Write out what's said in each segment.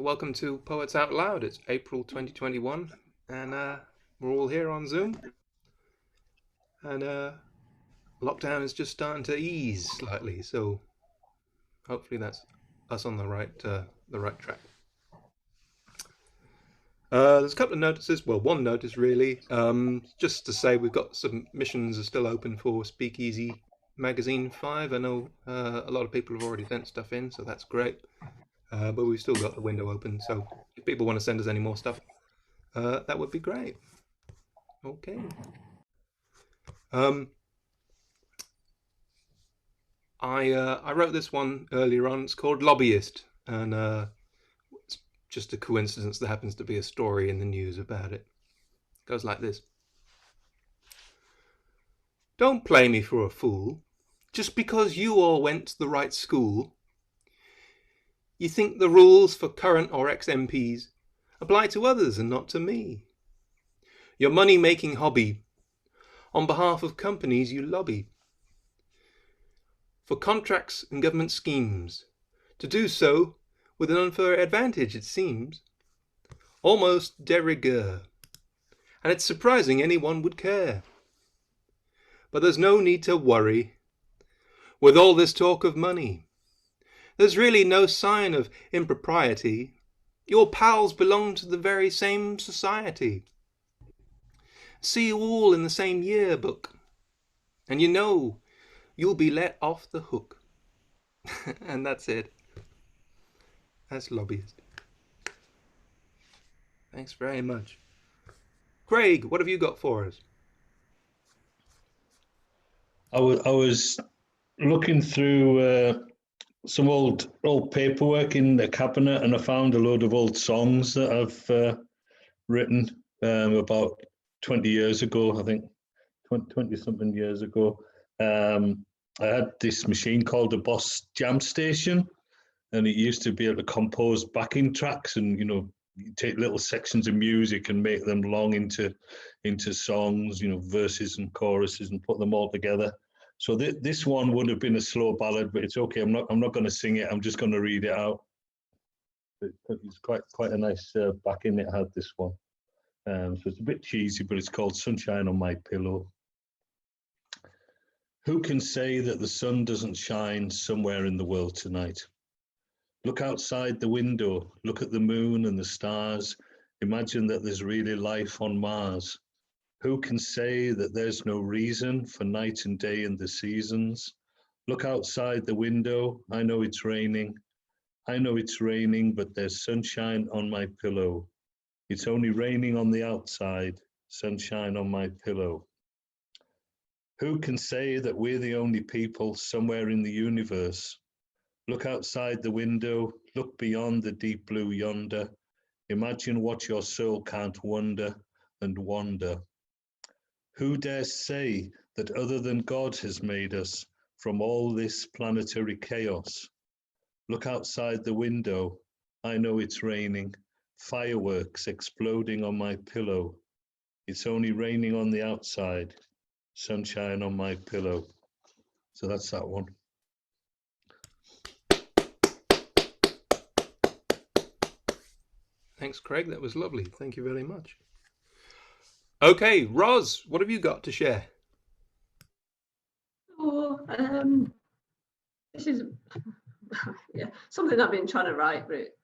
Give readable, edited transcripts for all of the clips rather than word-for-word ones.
Welcome to Poets Out Loud. It's April 2021, and we're all here on Zoom. And lockdown is just starting to ease slightly, so hopefully that's us on the right track. There's a couple of notices. Well, one notice really, just to say we've got submissions are still open for SpeakEasy Magazine 5. I know a lot of people have already sent stuff in, so that's great. But we've still got the window open, so if people want to send us any more stuff, that would be great. Okay. I wrote this one earlier on. It's called Lobbyist, and it's just a coincidence there happens to be a story in the news about it. It goes like this. Don't play me for a fool. Just because you all went to the right school, you think the rules for current or ex-MPs apply to others and not to me. Your money-making hobby, on behalf of companies you lobby. For contracts and government schemes, to do so with an unfair advantage, it seems. Almost de rigueur. And it's surprising anyone would care. But there's no need to worry. With all this talk of money, there's really no sign of impropriety. Your pals belong to the very same society. See you all in the same yearbook. And you know you'll be let off the hook. And that's it. That's Lobbyist. Thanks very much. Craig, what have you got for us? I was looking through some old paperwork in the cabinet, and I found a load of old songs that I've written about 20 years ago, I think, 20 something years ago. I had this machine called the Boss Jam Station, and it used to be able to compose backing tracks, and you take little sections of music and make them long into songs, verses and choruses, and put them all together. So this one would have been a slow ballad, but it's okay. I'm not going to sing it. I'm just going to read it out. It's quite a nice backing it had, this one. So it's a bit cheesy, but it's called Sunshine on My Pillow. Who can say that the sun doesn't shine somewhere in the world tonight? Look outside the window, look at the moon and the stars. Imagine that there's really life on Mars. Who can say that there's no reason for night and day and the seasons? Look outside the window, I know it's raining. I know it's raining, but there's sunshine on my pillow. It's only raining on the outside, sunshine on my pillow. Who can say that we're the only people somewhere in the universe? Look outside the window, look beyond the deep blue yonder. Imagine what your soul can't wonder and wander. Who dares say that other than God has made us from all this planetary chaos? Look outside the window, I know it's raining, fireworks exploding on my pillow. It's only raining on the outside, sunshine on my pillow. So that's that one. Thanks, Craig. That was lovely. Thank you very much. Okay, Roz, what have you got to share? Oh, this is something I've been trying to write, but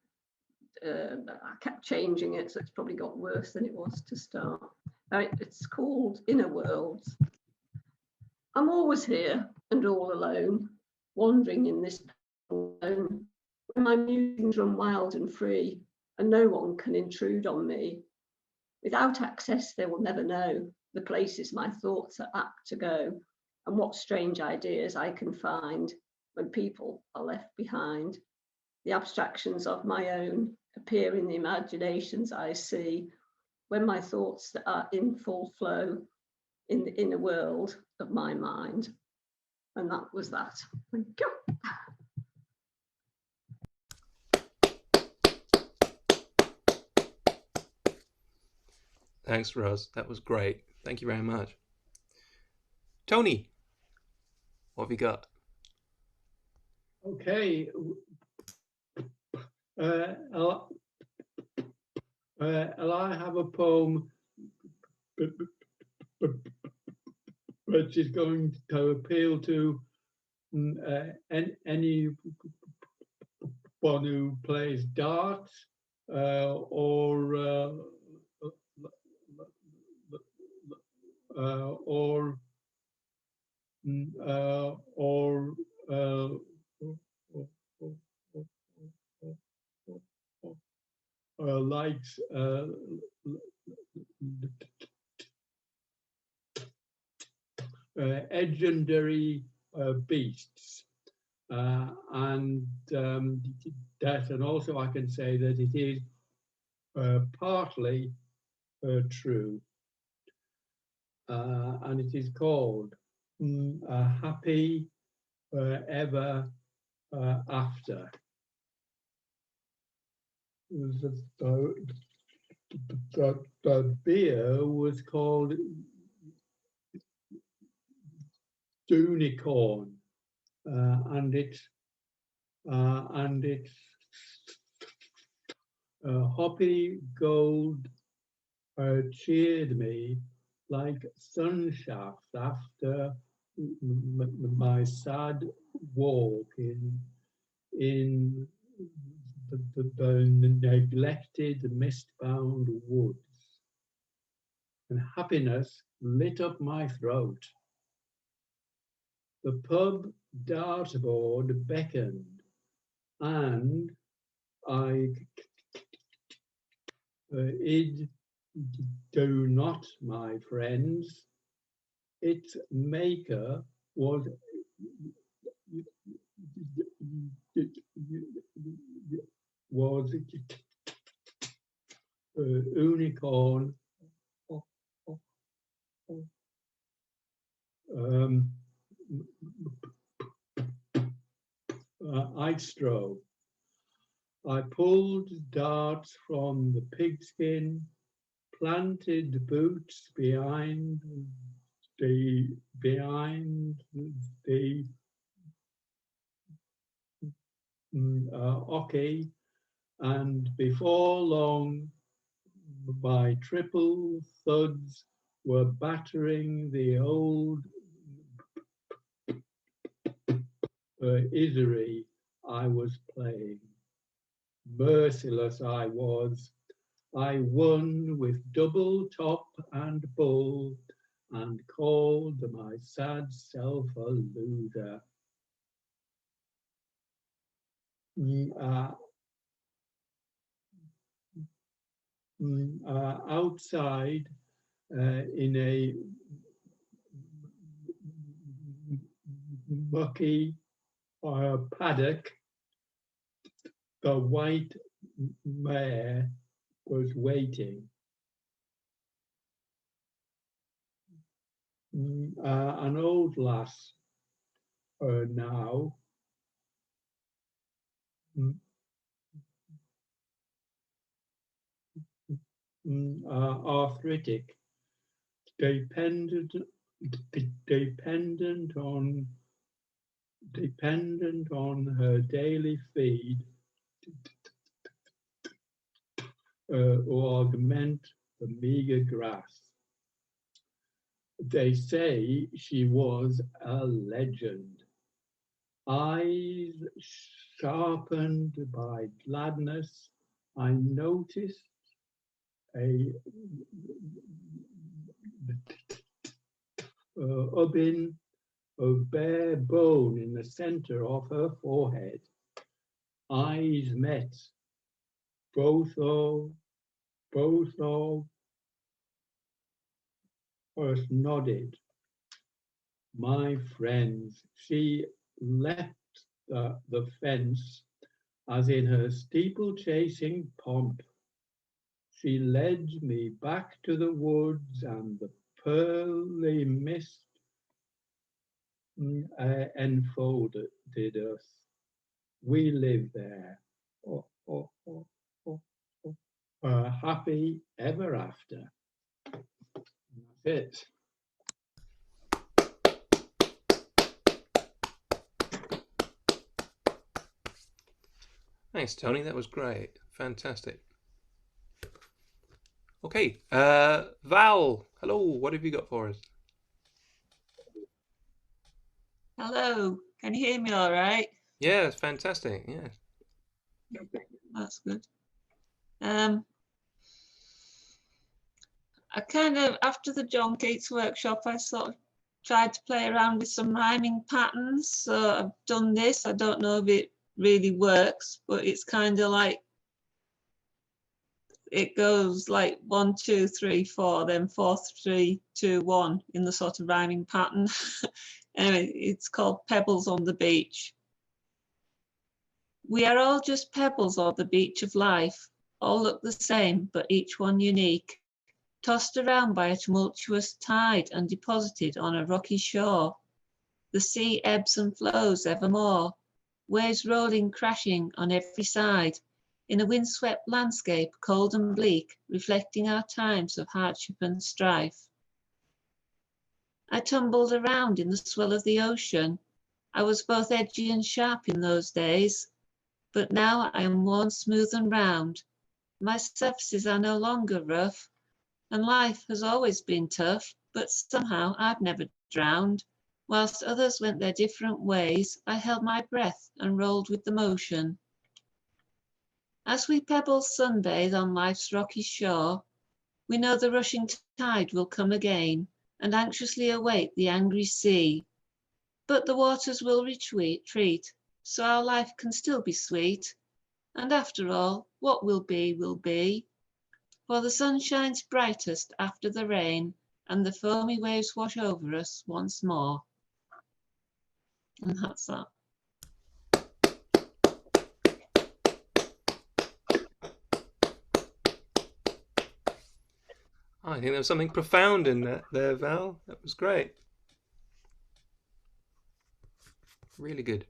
I kept changing it, so it's probably got worse than it was to start. It's called Inner Worlds. I'm always here and all alone, wandering in this alone, when my musings run wild and free, and no one can intrude on me. Without access, they will never know the places my thoughts are apt to go, and what strange ideas I can find when people are left behind. The abstractions of my own appear in the imaginations I see, when my thoughts that are in full flow in the inner world of my mind. And that was that. Thank you. Thanks, Rose. That was great. Thank you very much. Tony, what have you got? Okay. And I have a poem which is going to appeal to anyone who plays darts or likes legendary beasts. And that, and also I can say that it is partly true. And it is called Happy Ever After. The beer was called Unicorn, and it's hoppy gold cheered me like sunshafts after my sad walk in the neglected, mist-bound woods. And happiness lit up my throat. The pub dartboard beckoned, and I id do not, my friends. Its maker was unicorn. Idstro. I pulled darts from the pigskin, planted boots behind the oche, and before long my triple thuds were battering the old Isery I was playing. Merciless I was. I won with double top and bull, and called my sad self a loser. Outside in a mucky paddock, the white mare was waiting. An old lass now, arthritic, dependent on her daily feed to augment the meager grass. They say she was a legend. Eyes sharpened by gladness, I noticed a ubbin of bare bone in the center of her forehead. Eyes met, both of us nodded. My friends, she leapt the fence as in her steeple-chasing pomp. She led me back to the woods and the pearly mist enfolded us. We lived there, happy ever after. That's it. Thanks, Tony. That was great. Fantastic. Okay, Val, hello, what have you got for us? Hello, can you hear me all right? Yeah, it's fantastic, yeah. That's good. I kind of, after the John Keats workshop, I sort of tried to play around with some rhyming patterns. So I've done this. I don't know if it really works, but it's kind of like, it goes like 1, 2, 3, 4, then 4, 3, 2, 1 in the sort of rhyming pattern. Anyway, it's called Pebbles on the Beach. We are all just pebbles on the beach of life, all look the same, but each one unique, tossed around by a tumultuous tide and deposited on a rocky shore. The sea ebbs and flows evermore, waves rolling crashing on every side, in a windswept landscape cold and bleak, reflecting our times of hardship and strife. I tumbled around in the swell of the ocean. I was both edgy and sharp in those days, but now I am worn smooth and round. My surfaces are no longer rough, and life has always been tough, but somehow I've never drowned. Whilst others went their different ways, I held my breath and rolled with the motion. As we pebbles sunbathe on life's rocky shore, we know the rushing tide will come again and anxiously await the angry sea. But the waters will retreat, so our life can still be sweet. And after all, what will be, will be. For the sun shines brightest after the rain, and the foamy waves wash over us once more. And that's that. I think there was something profound in that there, Val. That was great. Really good.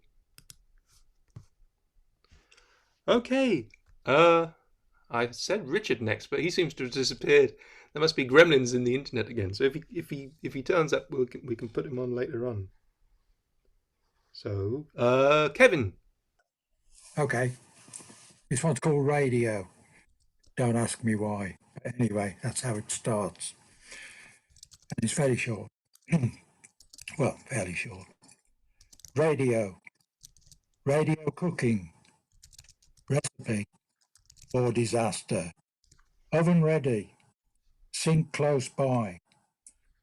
Okay. I said Richard next, but he seems to have disappeared. There must be gremlins in the internet again. So if he turns up, we can put him on later on. So, Kevin. Okay. This one's called Radio. Don't ask me why. But anyway, that's how it starts. And it's very short. Well, fairly short. Radio. Radio cooking. Recipe for disaster. Oven ready. Sink close by.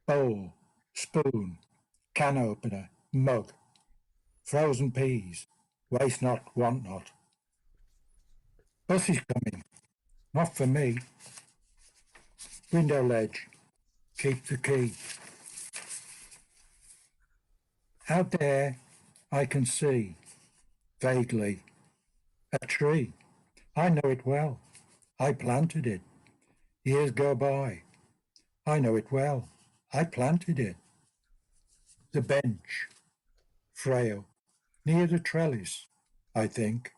Bowl. Spoon. Can opener. Mug. Frozen peas. Waste not, want not. Bus is coming. Not for me. Window ledge. Keep the key. Out there, I can see, vaguely, a tree. I know it well. I planted it. Years go by. I know it well. I planted it. The bench, frail, near the trellis, I think.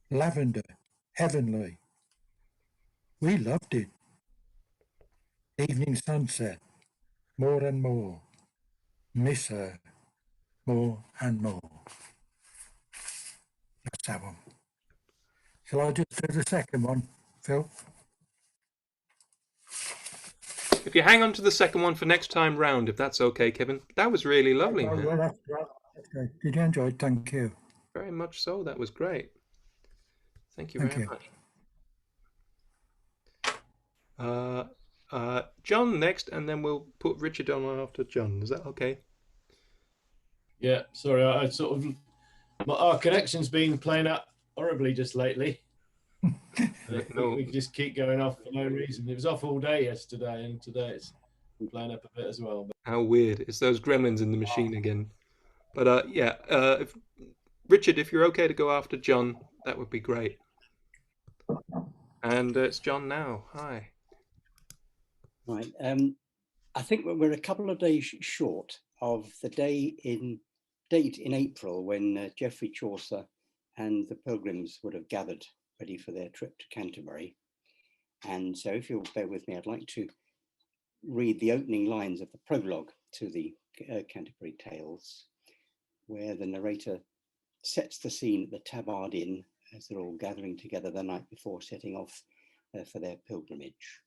Lavender, heavenly. We loved it. Evening sunset, more and more. Miss her, more and more. That's that one. Shall I just do the second one, Phil? If you hang on to the second one for next time round, if that's okay, Kevin. That was really lovely, Oh, man. well, that's right. Okay. Did you enjoy it? Thank you. Very much so. That was great. Thank you Thank very you. much. John next, and then we'll put Richard on after John. Is that okay? Yeah, sorry, I sort of our connection's been playing up horribly just lately. No. We just keep going off for no reason. It was off all day yesterday, and today it's playing up a bit as well. How weird. It's those gremlins in the machine again. But yeah, Richard, if you're okay to go after John, that would be great. And it's John now. Hi. Right. I think we're a couple of days short of the date in April when Geoffrey Chaucer and the pilgrims would have gathered ready for their trip to Canterbury. And so if you'll bear with me, I'd like to read the opening lines of the prologue to the Canterbury Tales, where the narrator sets the scene at the Tabard Inn as they're all gathering together the night before setting off for their pilgrimage.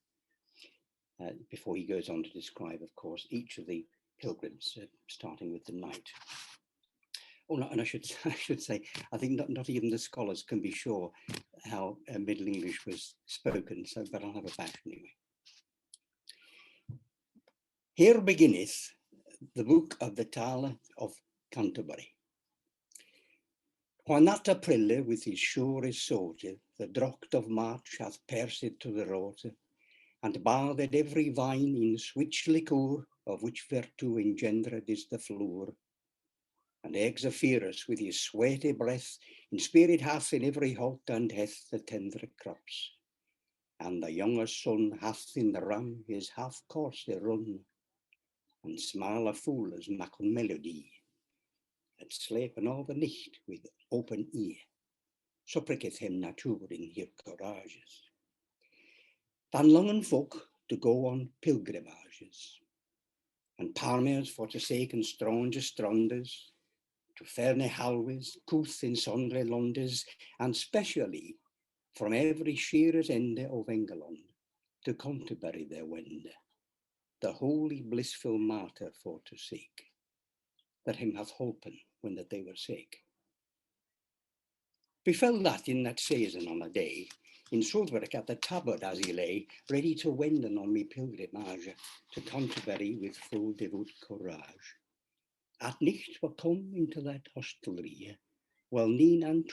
before he goes on to describe, of course, each of the pilgrims, starting with the knight. Oh, no, and I should say, I think not even the scholars can be sure how Middle English was spoken, so, but I'll have a bash anyway. Here beginneth the book of the Tale of Canterbury. When that April with his sure soldier, the drocht of March hath pierced to the rose, and bathed every vine in switch liquor, of which virtue engendered is the flower. And Exophorus with his sweaty breath, in spirit hath in every halt and hath the tender crops. And the youngest son hath in the ram his half course run, and small a fool as maken melody, and slepen all the night with open ear. So pricketh him natuur in her courages. Dan longen folk to go on pilgrimages, and parmers for to seken strange strandes, to ferne halwes, couth in sundry londes, and specially from every sheer's ende of England to Canterbury there wende, the holy blissful martyr for to seek, that him hath holpen when that they were sick. Befell that in that season on a day, in Southwark at the tabard as he lay, ready to wenden on me pilgrimage to Canterbury with full devout courage. At night we come into that hostelry, well 29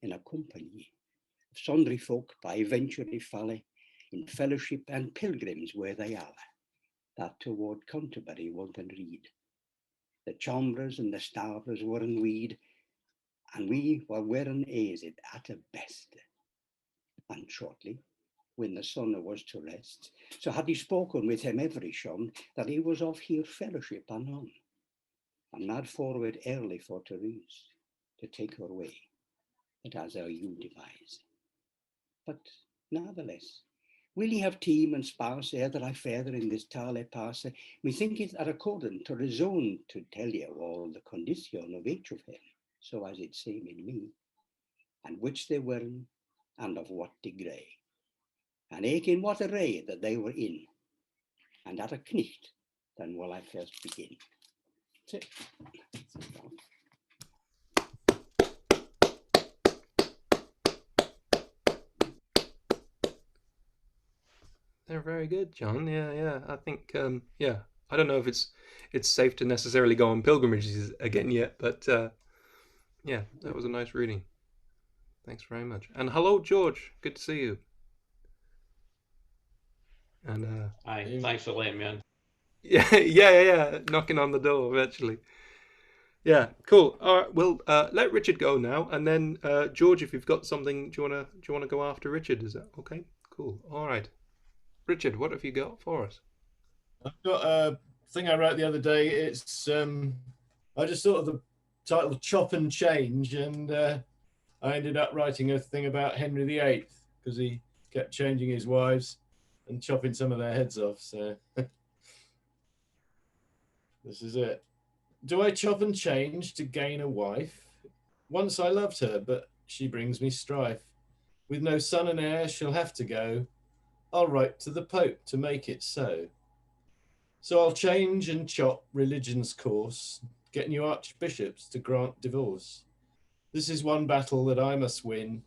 in a company of sundry folk by venture falle, in fellowship and pilgrims were they alle, that toward Canterbury would read. The chambers and the stables were in weed, and we were wearing aised at a best. And shortly, when the sun was to rest, so had he spoken with him every shone, that he was of here fellowship anon, and mad forward early for to rise, to take her way, that as our you devise. But natheless, will ye have team and sparse ere that I feather in this tale passe? Methinketh at accordant to reason to tell you all the condition of each of them, so as it seem in me, and which they were, and of what degree, and eke in what array that they were in, and at a knicht, then will I first begin. That's it. They're very good, John. Yeah. I think, yeah. I don't know if it's safe to necessarily go on pilgrimages again yet, but yeah, that was a nice reading. Thanks very much. And hello, George. Good to see you. And Hi, thanks for letting me in. yeah. Knocking on the door virtually. Yeah, cool. All right, we'll let Richard go now, and then George, if you've got something, do you wanna go after Richard? Is that okay? Cool. All right, Richard, what have you got for us? I've got a thing I wrote the other day. It's I just thought of the title "Chop and Change," and I ended up writing a thing about Henry VIII because he kept changing his wives and chopping some of their heads off. So this is it. Do I chop and change to gain a wife? Once I loved her, but she brings me strife. With no son and heir, she'll have to go. I'll write to the Pope to make it so. So I'll change and chop religion's course, get new archbishops to grant divorce. This is one battle that I must win,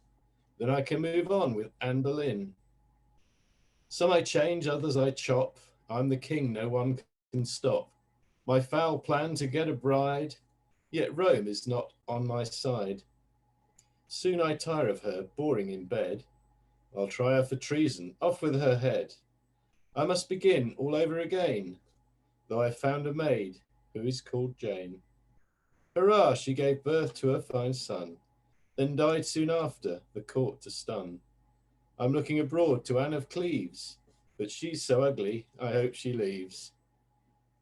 then I can move on with Anne Boleyn. Some I change, others I chop. I'm the king, no one can stop. My foul plan to get a bride, yet Rome is not on my side. Soon I tire of her, boring in bed. I'll try her for treason, off with her head. I must begin all over again, though I found a maid who is called Jane. Hurrah, she gave birth to a fine son, then died soon after, the court to stun. I'm looking abroad to Anne of Cleves, but she's so ugly, I hope she leaves.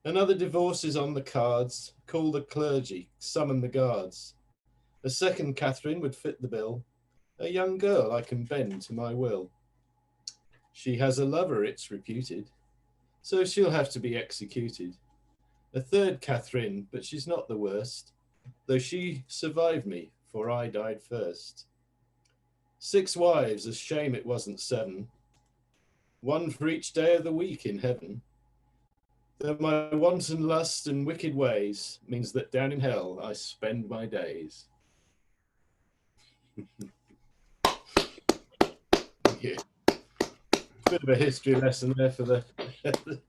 Another divorce is on the cards, call the clergy, summon the guards. A second Catherine would fit the bill, a young girl I can bend to my will. She has a lover, it's reputed, so she'll have to be executed. A third Catherine, but she's not the worst, though she survived me, for I died first. 6 wives, a shame it wasn't 7. one for each day of the week in heaven. That my wanton lust and wicked ways means that down in hell I spend my days. Yeah. Bit of a history lesson there for the, the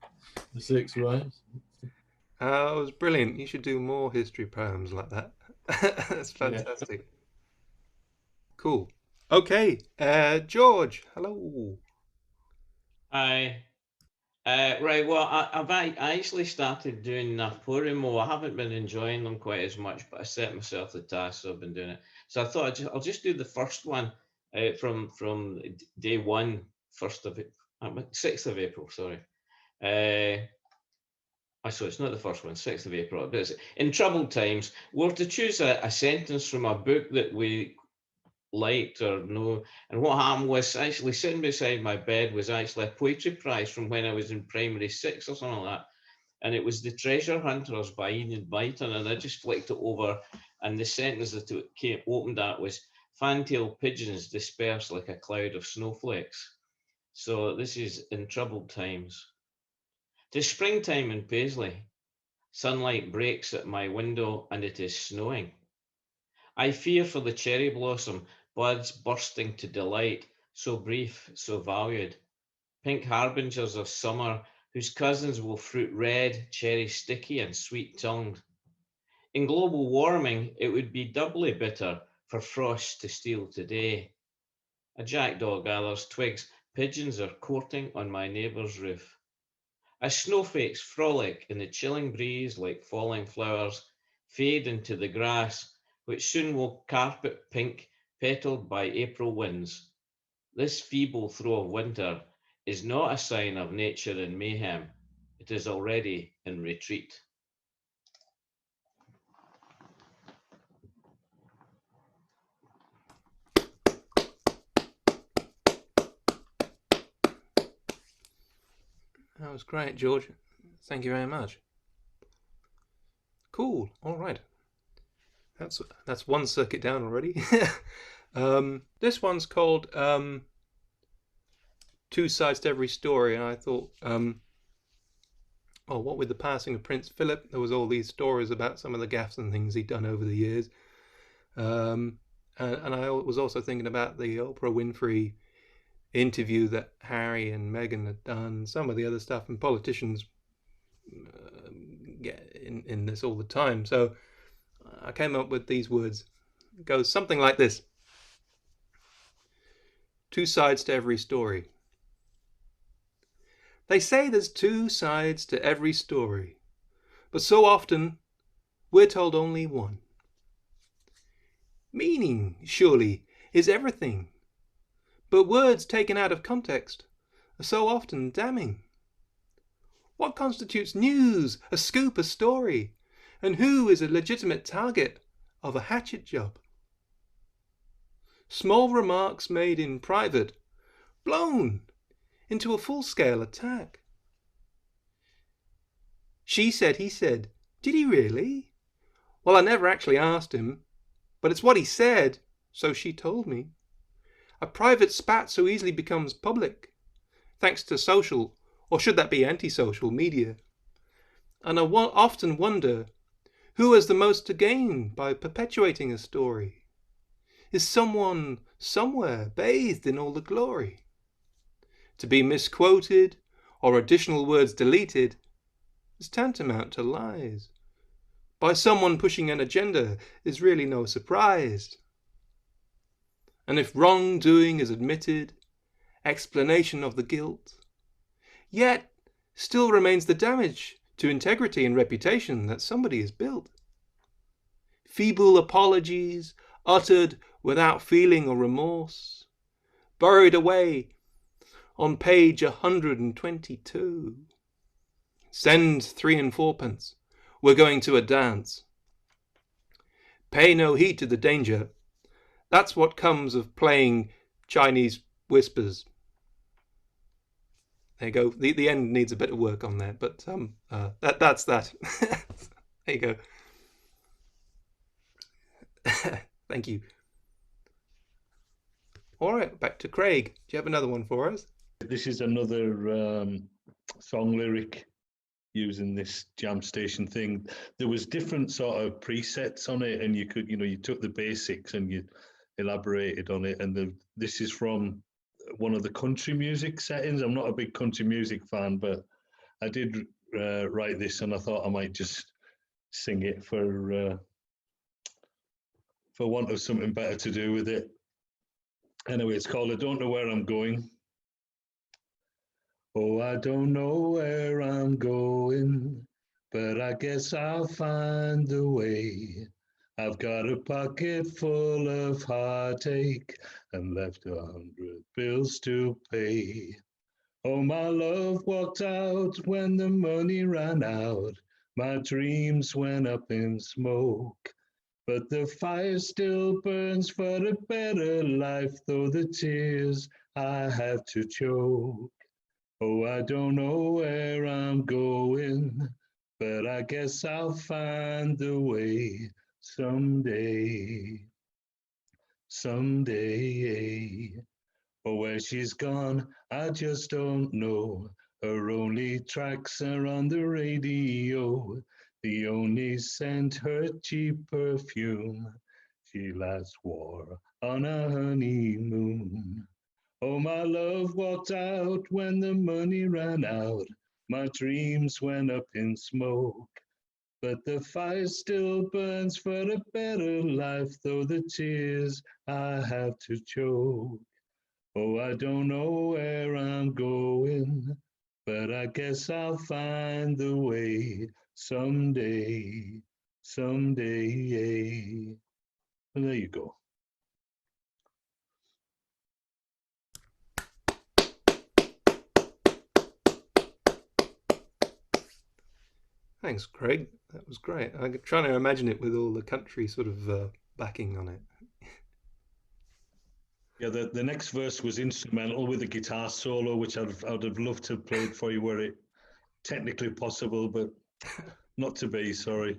6 wives. It was brilliant. You should do more history poems like that. That's fantastic. Yeah. Cool. Okay, George, hello. Hi. Right, well, I actually started doing NaPoWriMo. I haven't been enjoying them quite as much, but I set myself the task, so I've been doing it. So I thought I'll just do the first one from day 1, 6th of April, sorry. So it's not the first one, 6th of April. But it's in troubled times. We're to choose a sentence from a book that we liked or no. And what happened was, actually sitting beside my bed was actually a poetry prize from when I was in primary 6 or something like that. And it was The Treasure Hunters by Enid Blyton. And I just flicked it over. And the sentence that it opened at was, "Fantail pigeons disperse like a cloud of snowflakes." So this is in troubled times. 'Tis springtime in Paisley. Sunlight breaks at my window and it is snowing. I fear for the cherry blossom, buds bursting to delight, so brief, so valued. Pink harbingers of summer, whose cousins will fruit red, cherry sticky and sweet-tongued. In global warming, it would be doubly bitter for frost to steal today. A jackdaw gathers twigs, pigeons are courting on my neighbour's roof. As snowflakes frolic in the chilling breeze like falling flowers, fade into the grass, which soon will carpet pink, petaled by April winds. This feeble throe of winter is not a sign of nature in mayhem. It is already in retreat. That was great, George. Thank you very much. Cool. All right. That's one circuit down already. This one's called Two Sides to Every Story, and I thought, what with the passing of Prince Philip, there was all these stories about some of the gaffes and things he'd done over the years. And I was also thinking about the Oprah Winfrey interview that Harry and Meghan had done, some of the other stuff, and politicians get in this all the time. So I came up with these words. It goes something like this. Two sides to every story. They say there's two sides to every story, but so often we're told only one. Meaning, surely, is everything, but words taken out of context are so often damning. What constitutes news, a scoop, a story, and who is a legitimate target of a hatchet job? Small remarks made in private, blown into a full-scale attack. She said, he said, did he really? Well, I never actually asked him, but it's what he said, so she told me. A private spat so easily becomes public, thanks to social, or should that be antisocial, media. And I often wonder, who has the most to gain by perpetuating a story? Is someone, somewhere, bathed in all the glory? To be misquoted, or additional words deleted, is tantamount to lies. By someone pushing an agenda is really no surprise. And if wrongdoing is admitted, explanation of the guilt, yet still remains the damage to integrity and reputation that somebody has built. Feeble apologies uttered without feeling or remorse, buried away on page 122. Send 3 and 4pence. We're going to a dance. Pay no heed to the danger. That's what comes of playing Chinese whispers. There you go. The end needs a bit of work on that, but that's that. There you go. Thank you. All right, back to Craig. Do you have another one for us? This is another song lyric using this jam station thing. There was different sort of presets on it, and you could, you took the basics and you elaborated on it. And this is from one of the country music settings. I'm not a big country music fan, but I did write this, and I thought I might just sing it for want of something better to do with it. Anyway, it's called I Don't Know Where I'm Going. Oh, I don't know where I'm going, but I guess I'll find a way. I've got a pocket full of heartache and left 100 bills to pay. Oh, my love walked out when the money ran out. My dreams went up in smoke. But the fire still burns for a better life, though the tears I have to choke. Oh, I don't know where I'm going, but I guess I'll find a way someday. Someday. Oh, where she's gone, I just don't know. Her only tracks are on the radio. The only scent, her cheap perfume. She last wore on a honeymoon. Oh, my love walked out when the money ran out. My dreams went up in smoke. But the fire still burns for a better life, though the tears I have to choke. Oh, I don't know where I'm going, but I guess I'll find the way someday, someday. Well, there you go. Thanks, Craig. That was great. I'm trying to imagine it with all the country sort of backing on it. Yeah, the next verse was instrumental with a guitar solo, which I'd have loved to have played for you were it technically possible, but not to be, sorry.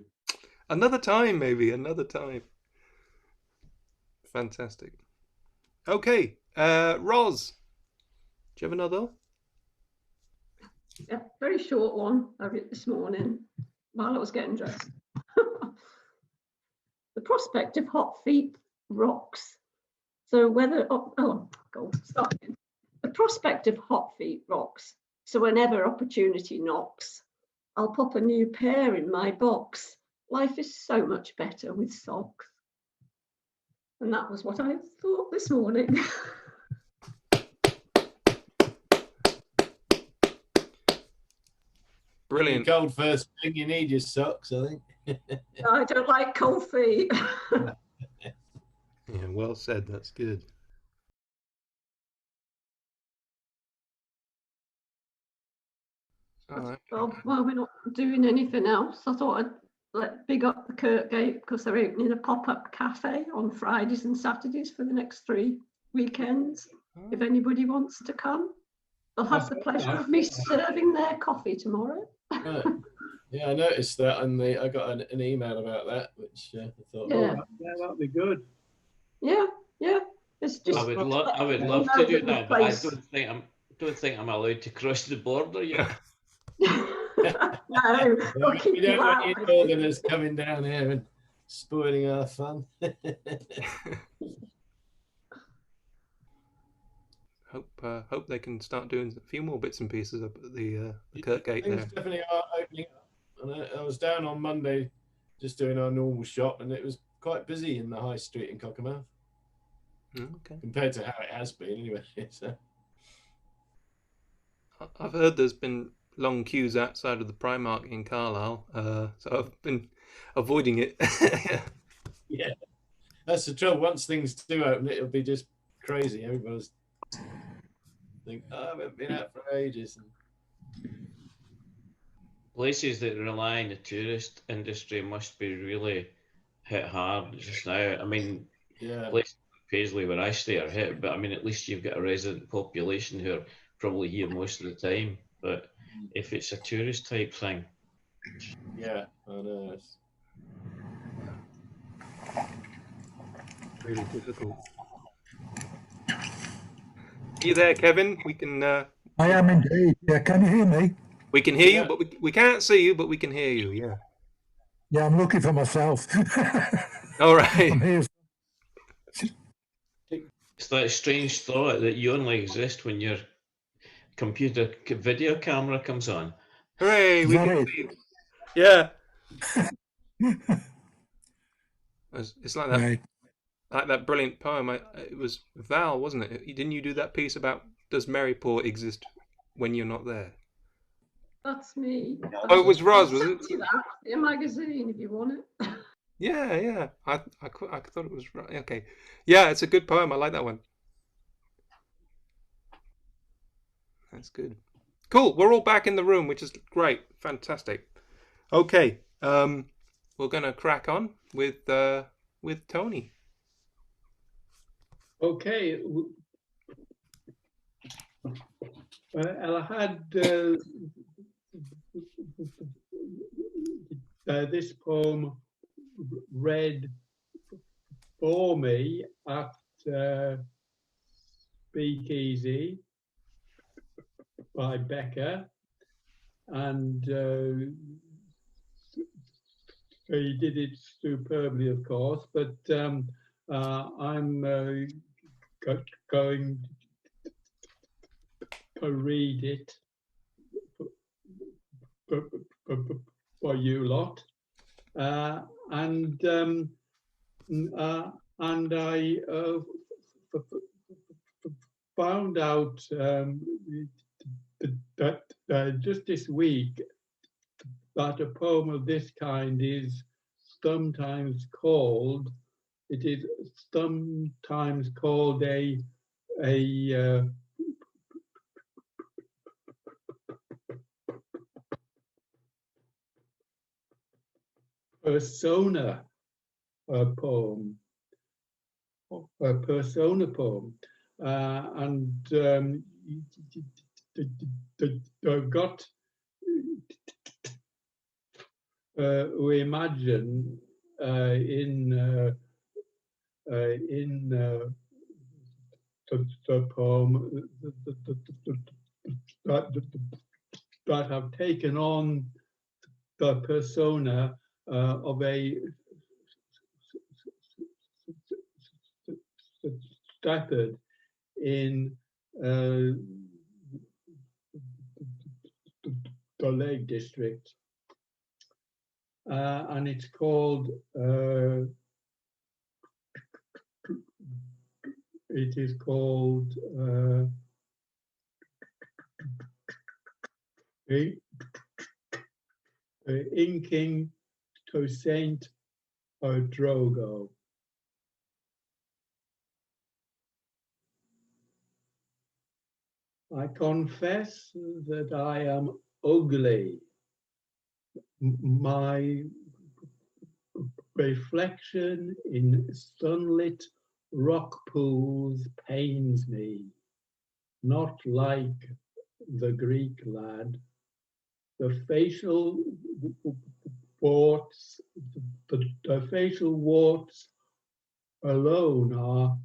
Another time, maybe, another time. Fantastic. Okay, Roz, do you have another? Yeah, very short one I wrote this morning while I was getting dressed. The prospect of hot feet rocks. So whether, starting. The prospect of hot feet rocks. So whenever opportunity knocks, I'll pop a new pair in my box. Life is so much better with socks. And that was what I thought this morning. Brilliant. Cold first thing, you need your socks, I think. I don't like cold feet. Yeah, well said. That's good. Well, while we're not doing anything else, I thought I'd big up the Kirkgate because they're opening a pop-up cafe on Fridays and Saturdays for the next 3 weekends. If anybody wants to come, they'll have the pleasure of me serving their coffee tomorrow. Right. Yeah, I noticed that, and I got an email about that, which I thought, Yeah. Yeah, that'd be good. Yeah. It's just. I would love to do that, but I don't think I'm allowed to cross the border yet. No, we'll keep we don't you want out. you northerners coming down here and spoiling our fun. Hope they can start doing a few more bits and pieces up at the Kirkgate there. Things definitely are opening up. And I was down on Monday just doing our normal shop, and it was quite busy in the high street in Cockermouth. Okay. Compared to how it has been anyway. So. I've heard there's been long queues outside of the Primark in Carlisle, so I've been avoiding it. Yeah, that's the trouble. Once things do open, it'll be just crazy. Everybody's think, I haven't been out for ages. Places that rely on the tourist industry must be really hit hard just now. I mean, yeah, places like Paisley where I stay are hit, but I mean, at least you've got a resident population who are probably here most of the time. But if it's a tourist type thing, yeah, I know. It's really difficult. you there, Kevin? We can I am indeed. Yeah, can you hear me? hear you, Yeah. but we can't see you, but we can hear you. Yeah. Yeah, I'm looking for myself. All right. I'm here. It's that strange thought that you only exist when your computer video camera comes on. Hooray! Is We that can it? see you. Yeah. It's like that. Right. Like that brilliant poem. It was Val, wasn't it? Didn't you do that piece about does Maryport exist when you're not there? That's me. Oh, it was Roz, I'll was send it? you that, your magazine, if you want it. Yeah, yeah. I thought it was right. Okay. Yeah, it's a good poem. I like that one. That's good. Cool. We're all back in the room, which is great. Fantastic. Okay. We're gonna crack on with Tony. Okay. Well, I had this poem read for me at SpeakEasy by Becca, and he did it superbly, of course, but I'm going to read it for you lot, and I found out that just this week that a poem of this kind is sometimes called, it is sometimes called a persona poem, a persona poem, and I've got we imagine in the poem that have taken on the persona of a shepherd in the Lake District, and it's called Inking to Saint Drogo. I confess that I am ugly. My reflection in sunlit rock pools pains me, not like the Greek lad. The facial warts, the facial warts alone are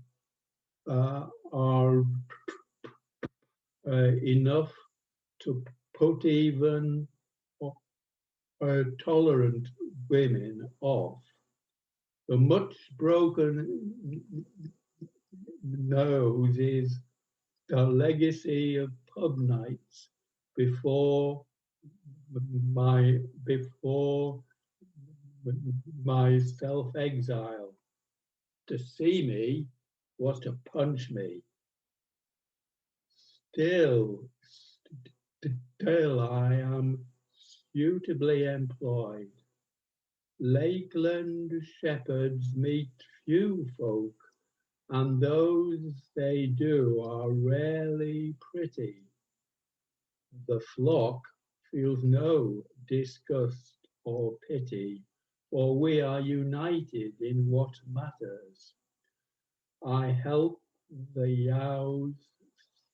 enough to put even tolerant women off. The much broken nose is the legacy of pub nights before my self-exile. To see me was to punch me. Still I am suitably employed. Lakeland shepherds meet few folk, and those they do are rarely pretty. The flock feels no disgust or pity, for we are united in what matters. I help the yows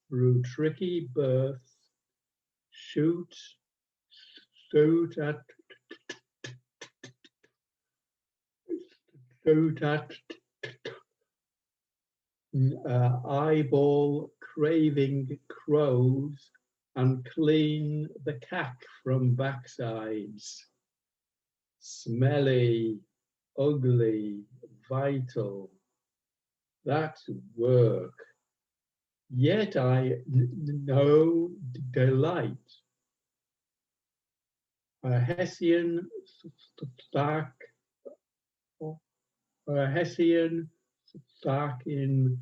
through tricky births, shoot at eyeball craving crows and clean the cack from backsides. Smelly, ugly, vital. That's work. Yet I know delight. A Hessian stack, a Hessian stack in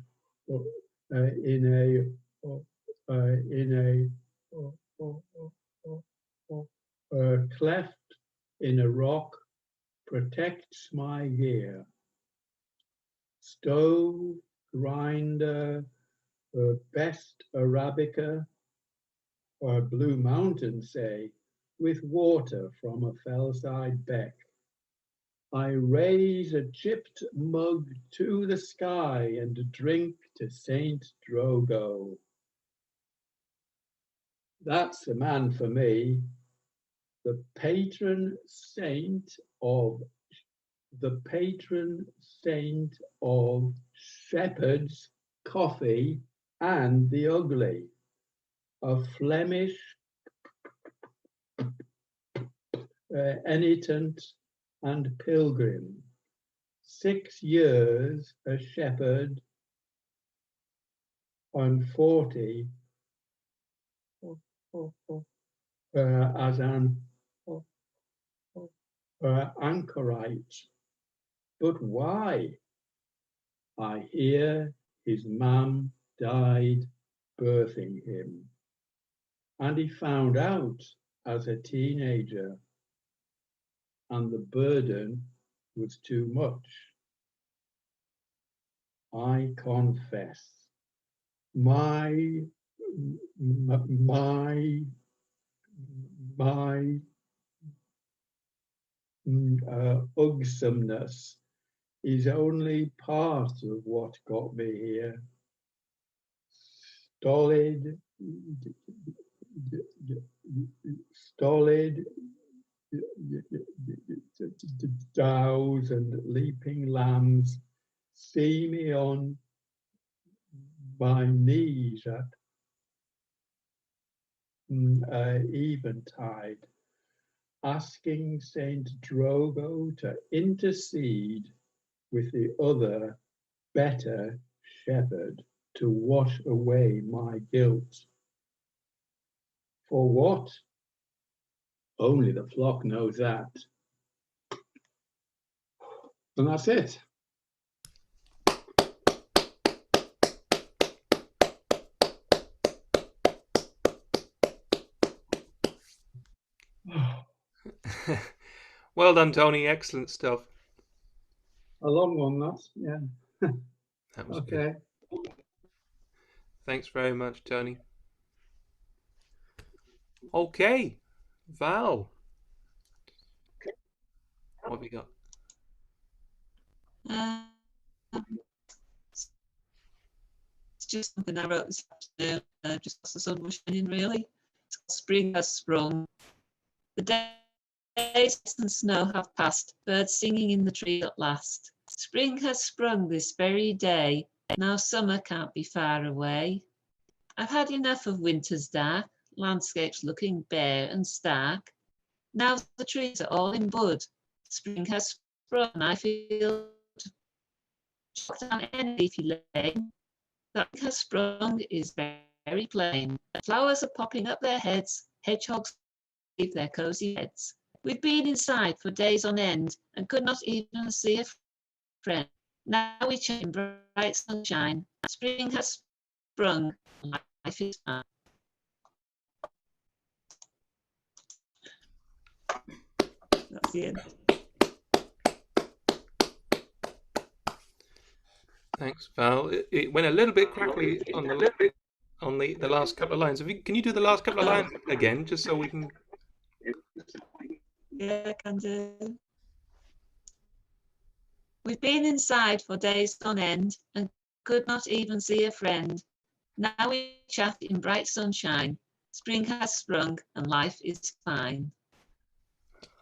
a cleft in a rock protects my gear. Stove, grinder, best Arabica, or Blue Mountain, say, with water from a fellside beck. I raise a chipped mug to the sky and drink to Saint Drogo. That's the man for me, the patron saint of shepherds, coffee, and the ugly. A Flemish penitent and pilgrim, 6 years a shepherd, and 40 as an anchorite. But why? I hear his mum died birthing him, and he found out as a teenager, and the burden was too much. I confess, my ugsomeness is only part of what got me here. Stolid dows and leaping lambs see me on my knees at eventide, asking Saint Drogo to intercede with the other better shepherd to wash away my guilt. For what? Only the flock knows that. And that's it. Well done, Tony. Excellent stuff. A long one, that's, yeah. That was Okay. good. Thanks very much, Tony. Okay, Val. What have you got? It's just something I wrote this afternoon, just as the sun was shining, really. It's called Spring Has Sprung. The days and snow have passed, birds singing in the tree at last. Spring has sprung this very day, now summer can't be far away. I've had enough of winter's dark, landscapes looking bare and stark. Now the trees are all in bud, spring has sprung, I feel shocked on any leafy lane. That has sprung is very plain. Flowers are popping up their heads, hedgehogs leave their cosy beds. We've been inside for days on end and could not even see a friend. Now we chat in bright sunshine. Spring has sprung, life is fine. That's the end. Thanks, Val. It went a little bit crackly on the last couple of lines. Can you do the last couple of lines again, just so we can? Yeah, I can do. We've been inside for days on end and could not even see a friend. Now we chat in bright sunshine. Spring has sprung and life is fine.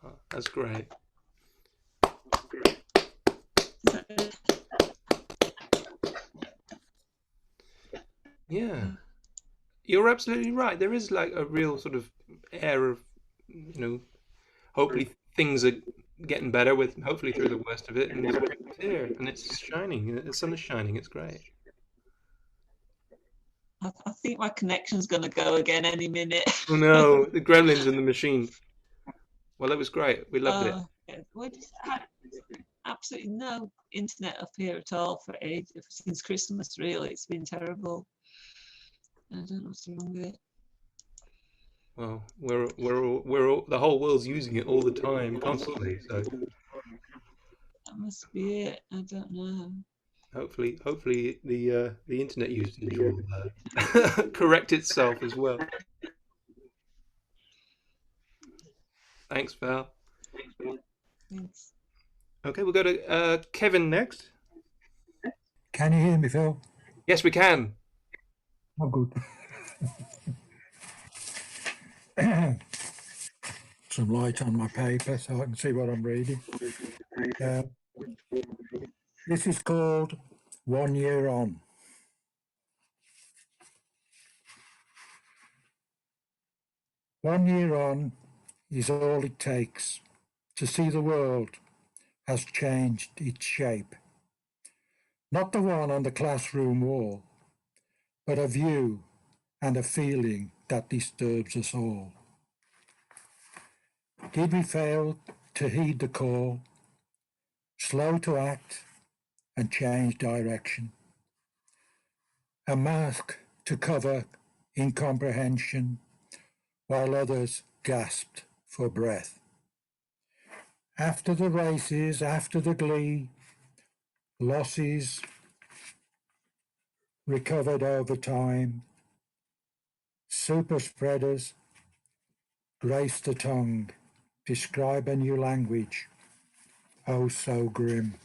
Oh, that's great. Yeah, you're absolutely right. There is like a real sort of air of, hopefully things are getting better with hopefully through the worst of it, and spring is here and it's shining. The sun is shining. It's great. I think my connection's going to go again any minute. Oh no, the gremlins in the machine. Well, it was great. We loved it. Yeah. We just had absolutely no internet up here at all for ages, since Christmas. Really, it's been terrible. I don't know what's wrong with it. Well, we're the whole world's using it all the time, constantly. So That must be it. I don't know. hopefully the internet usage will correct itself as well. Thanks, Val. Thanks. Okay, we'll go to Kevin next. Can you hear me, Phil? Yes, we can. Oh, good. Some light on my paper so I can see what I'm reading. This is called 1 Year On. 1 year on is all it takes to see the world has changed its shape. Not the one on the classroom wall, but a view and a feeling that disturbs us all. Did we fail to heed the call, slow to act and change direction? A mask to cover incomprehension while others gasped for breath. After the races, after the glee, losses recovered over time, super spreaders grace the tongue, describe a new language, oh so grim.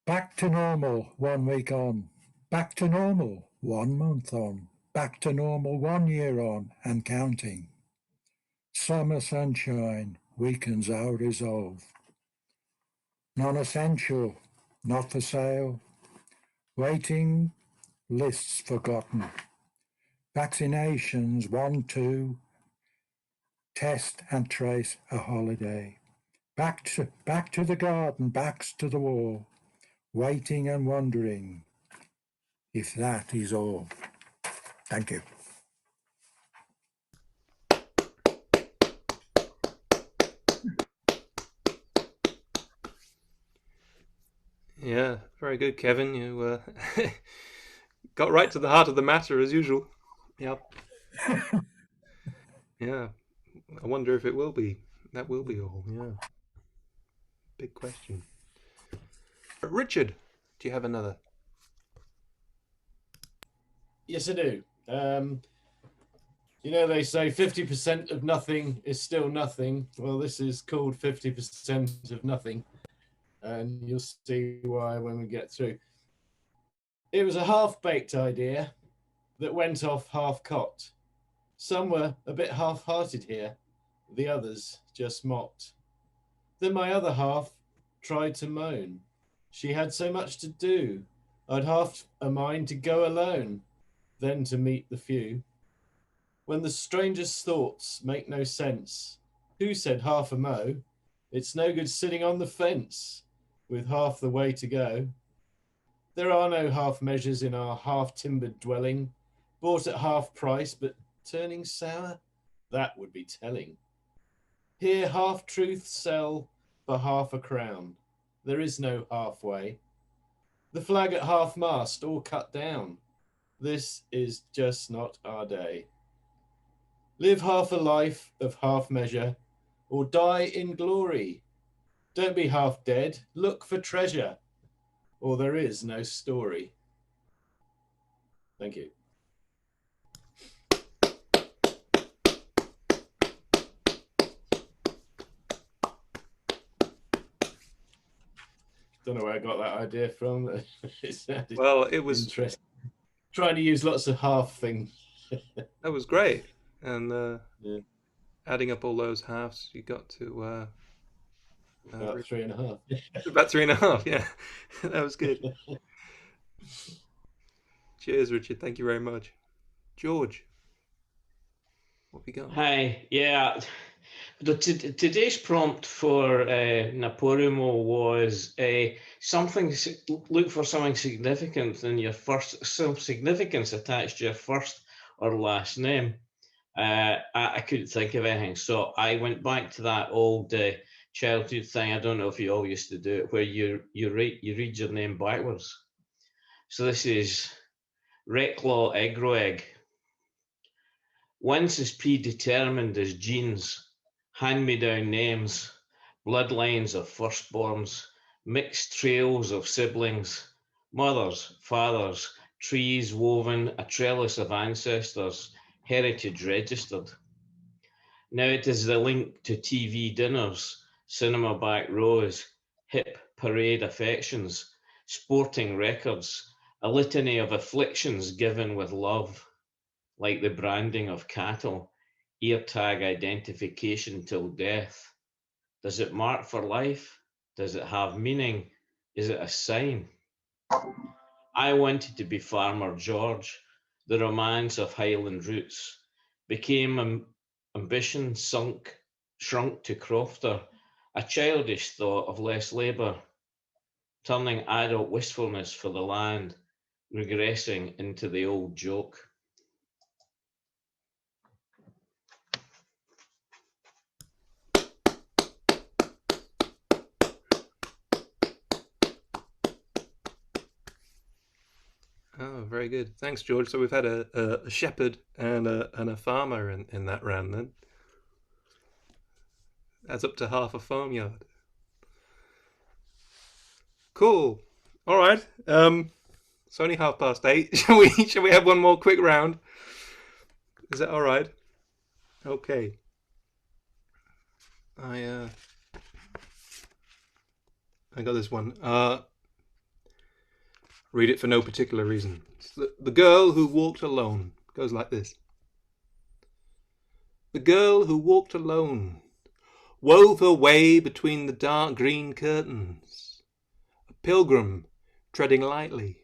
Back to normal 1 week on, back to normal 1 month on, back to normal 1 year on and counting. Summer sunshine weakens our resolve. Non-essential, not for sale, waiting lists forgotten. Vaccinations 1, 2, test and trace a holiday. Back to the garden, backs to the wall, waiting and wondering if that is all. Thank you. Yeah, very good, Kevin. You got right to the heart of the matter as usual. Yeah. Yeah. I wonder if it will be. That will be all. Yeah. Big question. Richard, do you have another? Yes, I do. They say 50% of nothing is still nothing. Well, this is called 50% of nothing. And you'll see why when we get through. It was a half-baked idea that went off half-cocked. Some were a bit half-hearted here. The others just mocked. Then my other half tried to moan. She had so much to do. I'd half a mind to go alone, then to meet the few. When the strangest thoughts make no sense, who said half a mo? It's no good sitting on the fence with half the way to go. There are no half measures in our half-timbered dwelling, bought at half price but turning sour? That would be telling. Here half-truths sell for half a crown. There is no halfway. The flag at half-mast all cut down. This is just not our day. Live half a life of half measure, or die in glory. Don't be half dead, look for treasure, or there is no story. Thank you. Don't know where I got that idea from. Well, it was interesting. Trying to use lots of half things. That was great, and yeah. Adding up all those halves, you got to About 3.5. About 3.5, yeah. That was good. Cheers, Richard. Thank you very much. George, what have you got? Hi, yeah. Today's prompt for Naporumo was look for something significant in your first, some significance attached to your first or last name. I couldn't think of anything, so I went back to that old childhood thing. I don't know if you all used to do it, where you read your name backwards. So this is Reclaw Egroeg. Once as predetermined as genes, hand-me-down names, bloodlines of firstborns, mixed trails of siblings, mothers, fathers, trees woven, a trellis of ancestors, heritage registered. Now it is the link to TV dinners, cinema back rows, hip parade affections, sporting records, a litany of afflictions given with love, like the branding of cattle, ear tag identification till death. Does it mark for life? Does it have meaning? Is it a sign? I wanted to be Farmer George, the romance of Highland roots, became ambition shrunk to crofter, a childish thought of less labour, turning adult wistfulness for the land, regressing into the old joke. Oh, very good. Thanks, George. So we've had a shepherd and a farmer in that round then. That's up to half a farmyard. Cool. All right. It's only 8:30. Shall we have one more quick round? Is that all right? Okay. I got this one. Read it for no particular reason. The girl who walked alone goes like this. The girl who walked alone wove her way between the dark green curtains, a pilgrim treading lightly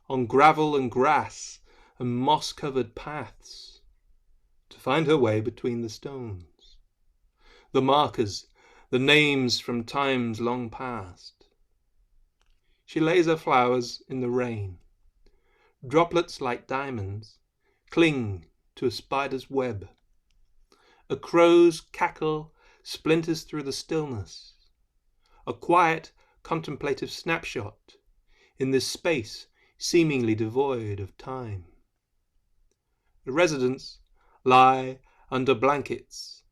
on gravel and grass and moss-covered paths to find her way between the stones, the markers, the names from times long past. She lays her flowers in the rain. Droplets like diamonds cling to a spider's web. A crow's cackle splinters through the stillness. A quiet, contemplative snapshot in this space seemingly devoid of time. The residents lie under blankets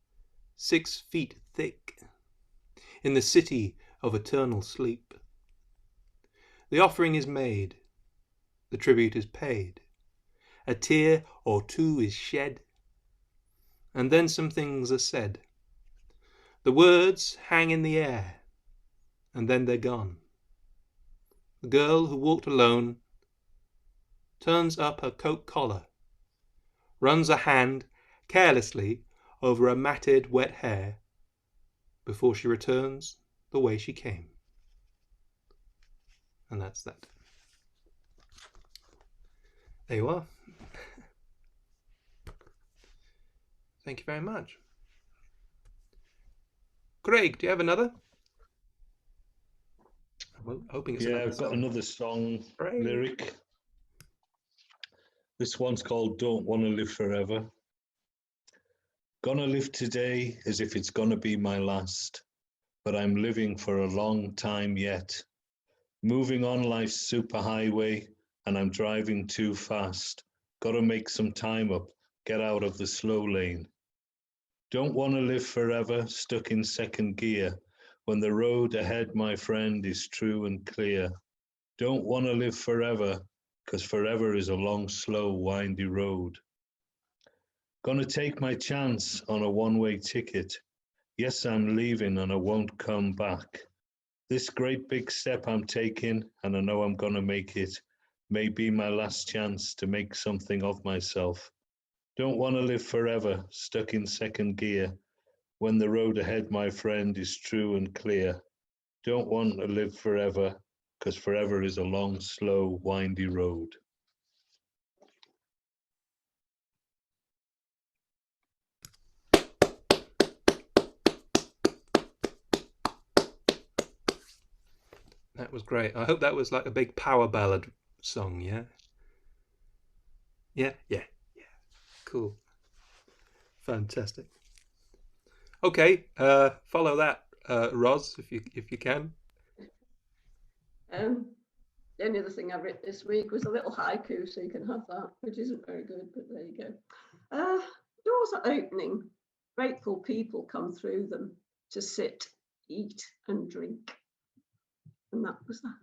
6 feet thick in the city of eternal sleep. The offering is made, the tribute is paid, a tear or two is shed, and then some things are said. The words hang in the air, and then they're gone. The girl who walked alone turns up her coat collar, runs a hand carelessly over her matted wet hair before she returns the way she came. And that's that. There you are. Thank you very much. Craig, do you have another? I'm hoping it's I've got another song lyric. This one's called Don't Wanna Live Forever. Gonna live today as if it's gonna be my last, but I'm living for a long time yet. Moving on life's superhighway, and I'm driving too fast. Gotta make some time up, get out of the slow lane. Don't wanna live forever, stuck in second gear, when the road ahead, my friend, is true and clear. Don't wanna live forever, 'cause forever is a long, slow, windy road. Gonna take my chance on a one-way ticket. Yes, I'm leaving and I won't come back. This great big step I'm taking, and I know I'm gonna make it, may be my last chance to make something of myself. Don't wanna live forever, stuck in second gear, when the road ahead, my friend, is true and clear. Don't want to live forever, because forever is a long, slow, windy road. That was great. I hope that was like a big power ballad song, yeah? Yeah. Cool. Fantastic. Okay, follow that, Roz, if you can. The only other thing I wrote this week was a little haiku, so you can have that, which isn't very good, but there you go. Doors are opening. Grateful people come through them to sit, eat, and drink. And that was that.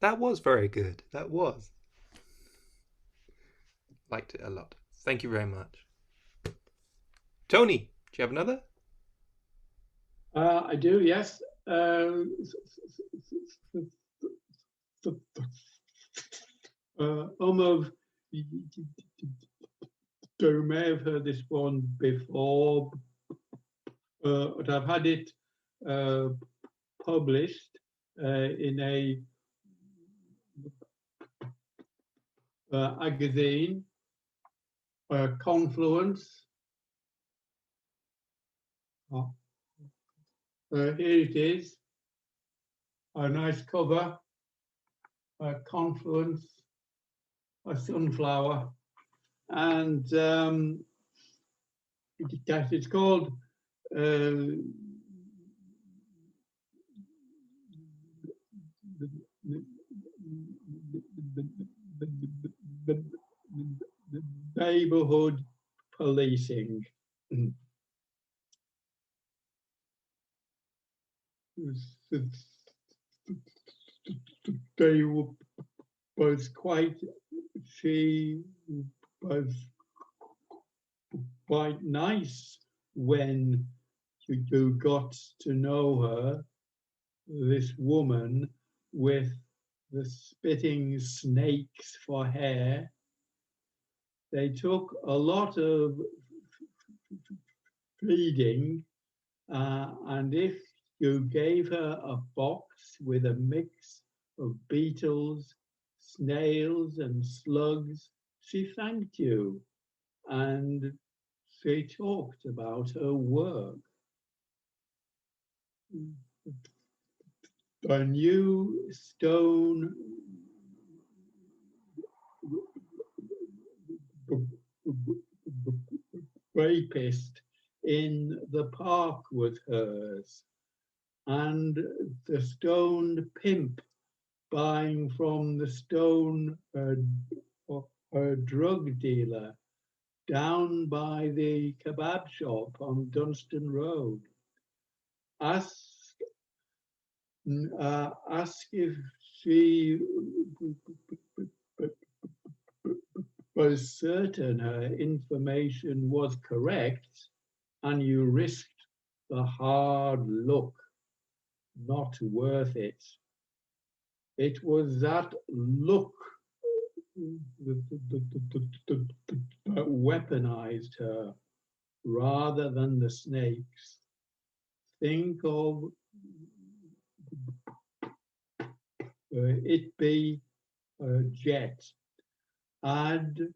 That was very good. That was. Liked it a lot. Thank you very much. Tony, do you have another? I do, yes. Almost, you may have heard this one before, but I've had it published in a magazine, Confluence. Here it is, a nice cover, Confluence, a sunflower, and it's called the neighborhood policing. They was quite, she was quite nice when you got to know her, this woman with the spitting snakes for hair. They took a lot of feeding, and if you gave her a box with a mix of beetles, snails, and slugs, she thanked you, and she talked about her work. A new stone rapist in the park was hers, and the stone pimp buying from the stone drug dealer down by the kebab shop on Dunstan Road. Ask if she was certain her information was correct, and you risked the hard look. Not worth it. It was that look that weaponized her rather than the snakes. Think of it be a jet. Add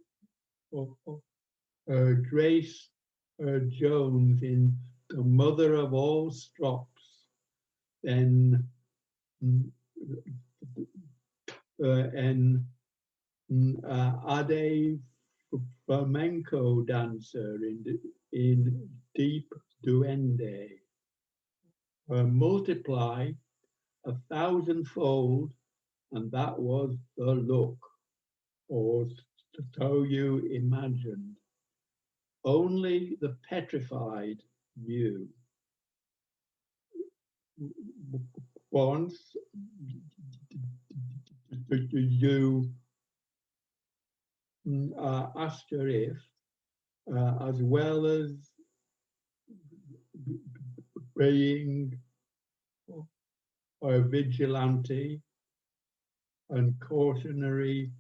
Grace Jones in The Mother of All Strops, then add a flamenco dancer in Deep Duende. Multiply 1,000-fold, and that was the look, or so you imagined. Only the petrified knew. Once you asked her if, as well as being a vigilante and cautionary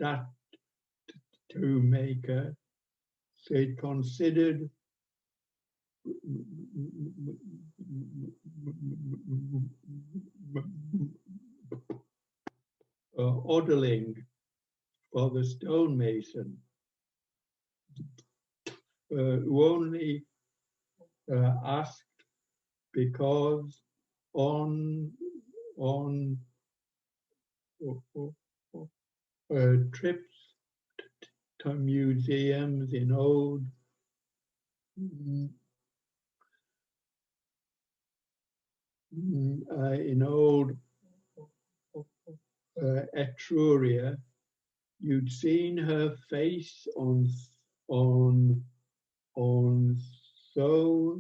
that to make it considered oddling for the stonemason, who only asked because on trips to museums in old Etruria, you'd seen her face on so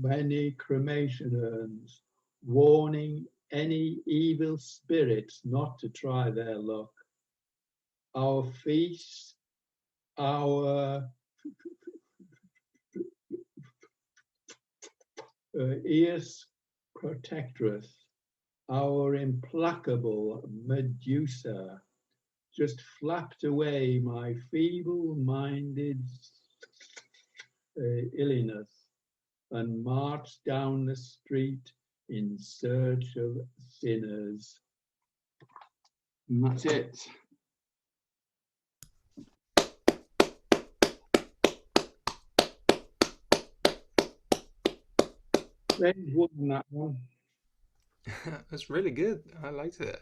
many cremation urns, warning any evil spirits not to try their luck. Our feasts, our Eos protectress, our implacable Medusa, just flapped away my feeble-minded illiness and marched down the street in search of sinners. And that's it. James won that one. That's really good. I liked it.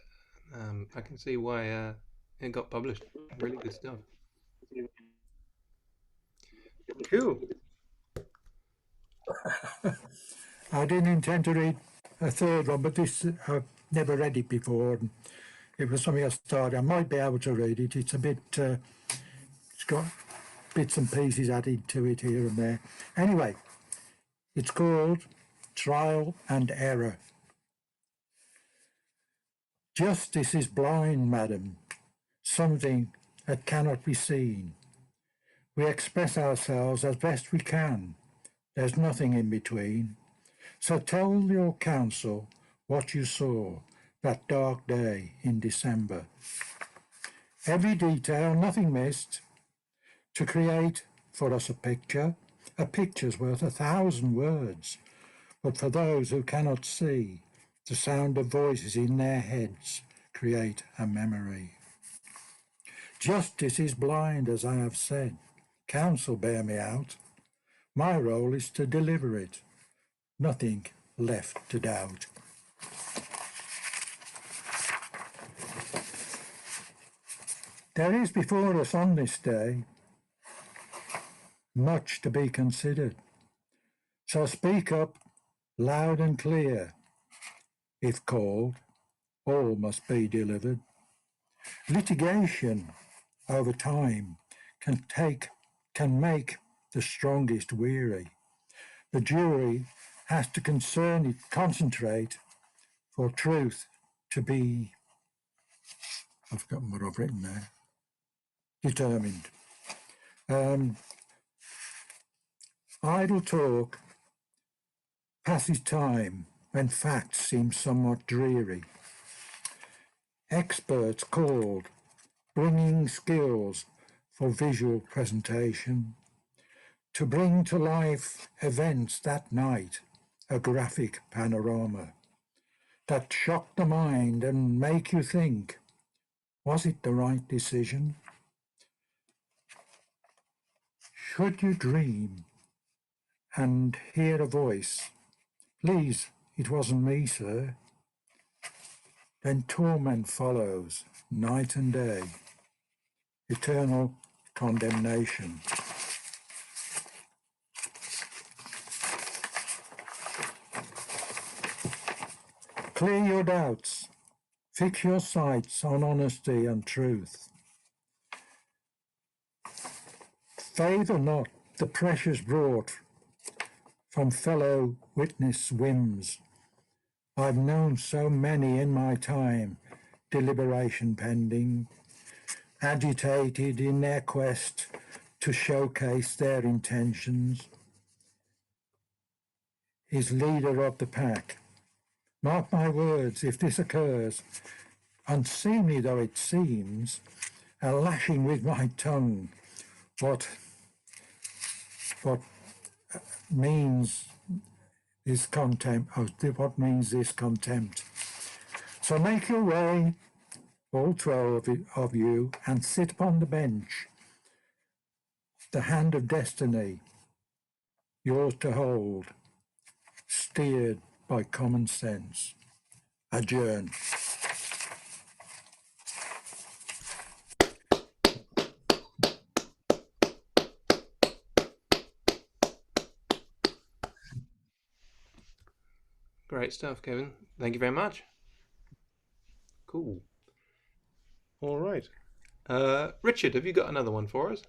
I can see why it got published. Really good stuff. Cool. I didn't intend to read a third one, but this I've never read it before. And it was something I started. I might be able to read it. It's a bit. It's got bits and pieces added to it here and there. Anyway, it's called Trial and Error. Justice is blind, madam, something that cannot be seen. We express ourselves as best we can. There's nothing in between. So tell your counsel what you saw that dark day in December. Every detail, nothing missed, to create for us a picture's worth 1,000 words. But for those who cannot see, the sound of voices in their heads create a memory. Justice is blind, as I have said. Counsel bear me out. My role is to deliver it. Nothing left to doubt. There is before us on this day much to be considered. So speak up loud and clear. If called, all must be delivered. Litigation over time can make the strongest weary. The jury has to concentrate for truth to be, I've forgotten what I've written there, determined. Idle talk passes time when facts seem somewhat dreary. Experts called, bringing skills for visual presentation, to bring to life events that night, a graphic panorama that shock the mind and make you think, was it the right decision? Should you dream and hear a voice, please, it wasn't me, sir, then torment follows night and day, eternal condemnation. Clear your doubts, fix your sights on honesty and truth. Favour not the pressures brought from fellow witness whims. I've known so many in my time, deliberation pending, agitated in their quest to showcase their intentions. Is leader of the pack. Mark my words, if this occurs, unseemly though it seems, and lashing with my tongue what means this contempt, what means this contempt. So make your way, all 12 of you, and sit upon the bench, the hand of destiny, yours to hold, steered by common sense. Adjourn. Great stuff, Kevin. Thank you very much. Cool. All right. Richard, have you got another one for us?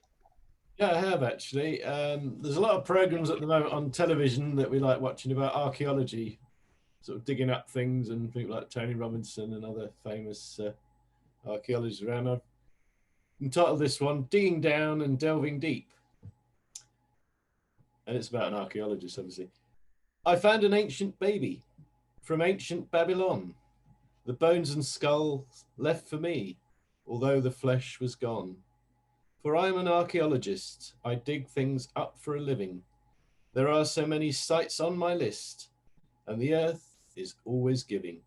Yeah, I have actually. There's a lot of programs at the moment on television that we like watching about archaeology, sort of digging up things, and people like Tony Robinson and other famous archaeologists around. I've entitled this one "Digging Down and Delving Deep," and it's about an archaeologist, obviously. I found an ancient baby from ancient Babylon, the bones and skull left for me, although the flesh was gone. For I'm an archaeologist, I dig things up for a living. There are so many sites on my list, and the earth is always giving.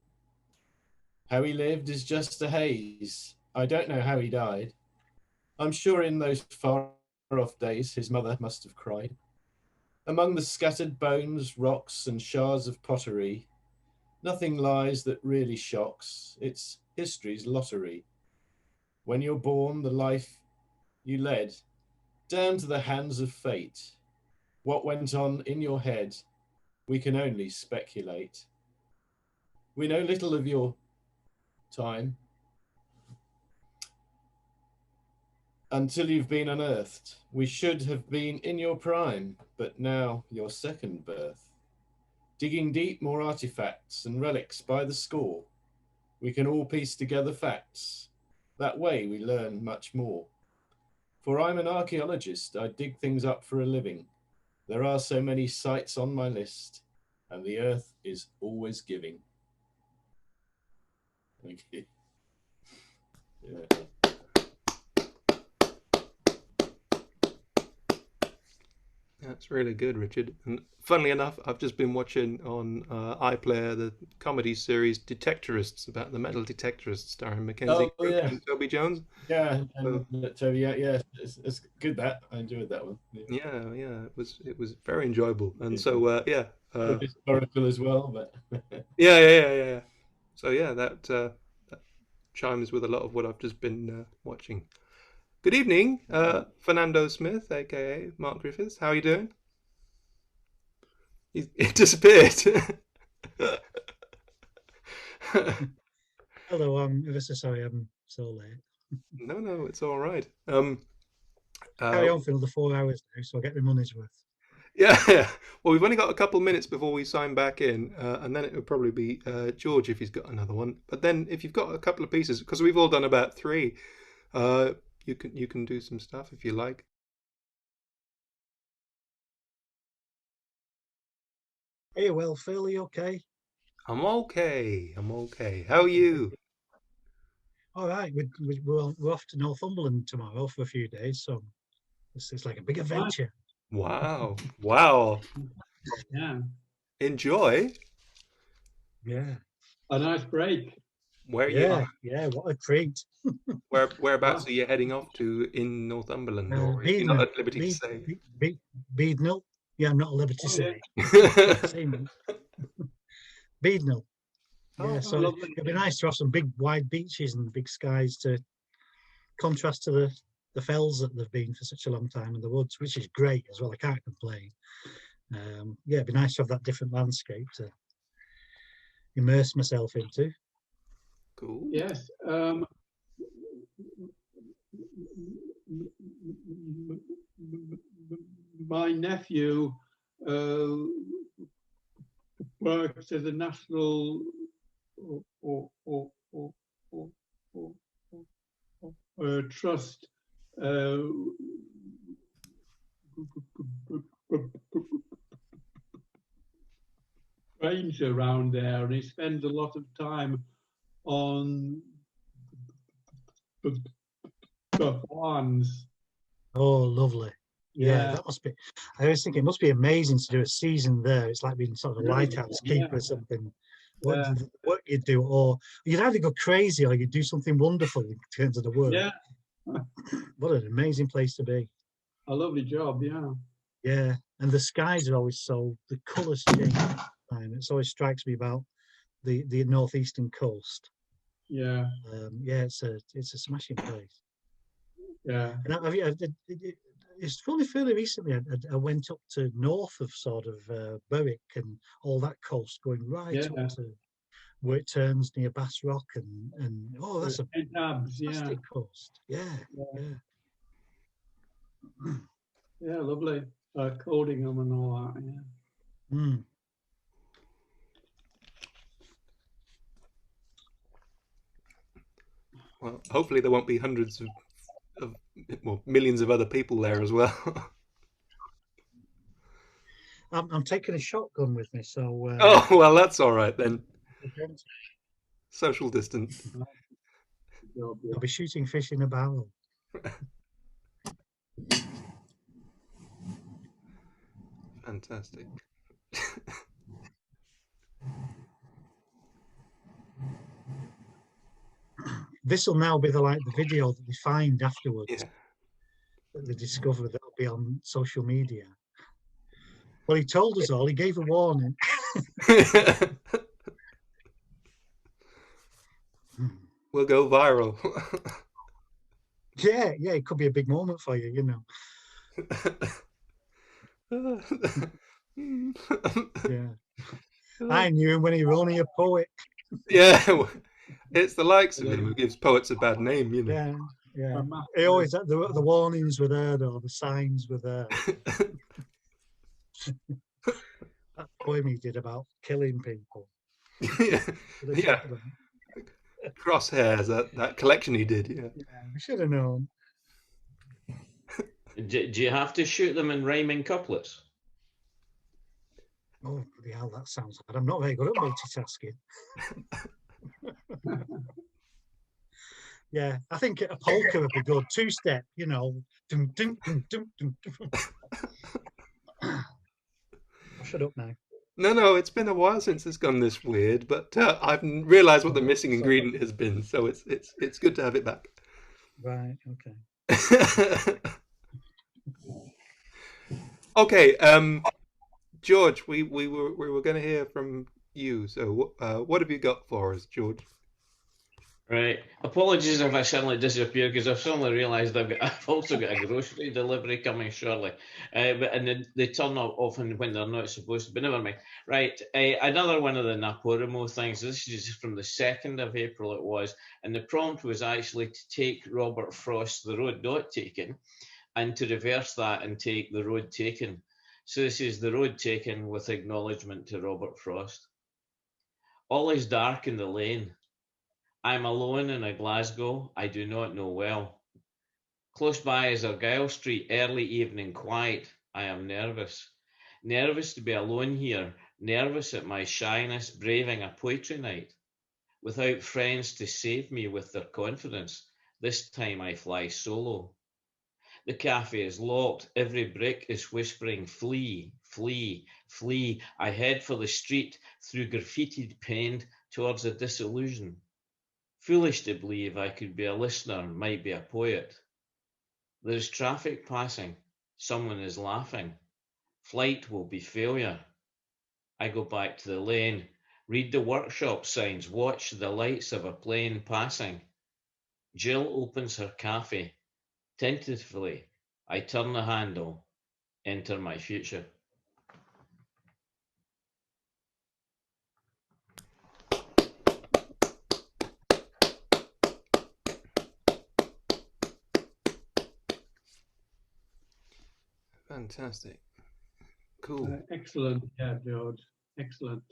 How he lived is just a haze. I don't know how he died. I'm sure in those far-off days his mother must have cried. Among the scattered bones, rocks, and shards of pottery, nothing lies that really shocks. It's history's lottery. When you're born, the life you led, down to the hands of fate. What went on in your head, we can only speculate. We know little of your time until you've been unearthed. We should have been in your prime, but now your second birth. Digging deep, more artifacts and relics by the score. We can all piece together facts. That way we learn much more. For I'm an archaeologist, I dig things up for a living. There are so many sites on my list, and the earth is always giving. Thank you. Yeah. That's really good, Richard. And funnily enough, I've just been watching on iPlayer the comedy series Detectorists, about the metal detectorists, starring Mackenzie Oh, yeah. and Toby Jones. Yeah, and Toby, yeah, it's good that. I enjoyed that one. Yeah, it was very enjoyable. And so historical as well, but yeah. So yeah, that chimes with a lot of what I've just been watching. Good evening, Fernando Smith, aka Mark Griffiths. How are you doing? He disappeared. Hello, I'm ever so sorry I'm so late. No, it's all right. Carry on for another 4 hours now, so I'll get my money's worth. Yeah. Well, we've only got a couple of minutes before we sign back in, and then it would probably be George if he's got another one. But then, if you've got a couple of pieces, because we've all done about 3, you can do some stuff if you like. Hey, well, Phil, are you okay? I'm okay. How are you? All right, we're off to Northumberland tomorrow for a few days, so it's like a big adventure. Wow. Yeah. Enjoy. Yeah. A nice break. Where Yeah, what a treat. Whereabouts are you heading off to in Northumberland, or are you not at liberty to say? Beadnell. Yeah, I'm not at liberty to say. Beadnell. Yeah, so it'd be nice to have some big wide beaches and big skies to contrast to the fells that they've been for such a long time, and the woods, which is great as well. I can't complain. Yeah, it'd be nice to have that different landscape to immerse myself into. Cool. Yes. My nephew works at the National Trust ranger around there, and he spends a lot of time on got swans. Oh, lovely. Yeah, Yeah. that must be. I was thinking it must be amazing to do a season there. It's like being sort of a Really? lighthouse Yeah. keeper or something. What Yeah. the work you'd do, or you'd either go crazy or you'd do something wonderful in terms of the work. Yeah. What an amazing place to be. A lovely job. Yeah. Yeah, and the skies are always so, the colours change. And it always strikes me about the northeastern coast. Yeah. Yeah, it's a smashing place. Yeah. And it's fairly recently I went up to north of sort of Berwick and all that coast, going right Yeah. up to where it turns near Bass Rock and oh, that's a Tabs. Yeah. fantastic coast. Yeah, Yeah. yeah. Yeah. Lovely. Coding them and all that. Yeah. Mm. Well, hopefully there won't be hundreds of well, millions of other people there as well. I'm taking a shotgun with me, so. Oh well, that's all right then. Social distance. I'll be shooting fish in a barrel. Fantastic. This will now be the video that they find afterwards. Yeah. That they discover that'll be on social media. Well, he told us all. He gave a warning. We'll go viral. Yeah, it could be a big moment for you, you know. Yeah. I knew him when he was only a poet. Yeah, it's the likes of him who gives poets a bad name, you know. Yeah. He always had the warnings were there, though, the signs were there. That poem he did about killing people. Yeah. Crosshairs, that collection he did, yeah. We should have known. Do you have to shoot them in rhyming couplets? Oh, bloody hell, that sounds hard. I'm not very good at multitasking. Yeah, I think a polka would be good. Two-step, you know. Dum, dum, dum, dum, dum, dum. Shut up now. No, it's been a while since it's gone this weird, but I've realised what the missing ingredient has been, so it's good to have it back. Right. Okay. Okay, George, we were going to hear from you. So what have you got for us, George? Right. Apologies if I suddenly disappear, because I've suddenly realised I've also got a grocery delivery coming shortly. And they turn up often when they're not supposed to, but never mind. Right. Another one of the NaPoWriMo things. This is from the 2nd of April it was. And the prompt was actually to take Robert Frost's The Road Not Taken and to reverse that and take The Road Taken. So this is The Road Taken with acknowledgement to Robert Frost. All is dark in the lane. I'm alone in a Glasgow I do not know well. Close by is Argyle Street, early evening quiet. I am nervous. Nervous to be alone here, nervous at my shyness braving a poetry night. Without friends to save me with their confidence, this time I fly solo. The cafe is locked, every brick is whispering, flee, flee, flee. I head for the street, through graffitied penned, towards a disillusion. Foolish to believe I could be a listener, might be a poet. There is traffic passing, someone is laughing. Flight will be failure. I go back to the lane, read the workshop signs, watch the lights of a plane passing. Jill opens her cafe. Tentatively, I turn the handle, enter my future. Fantastic. Cool. Excellent. Yeah, George. Excellent.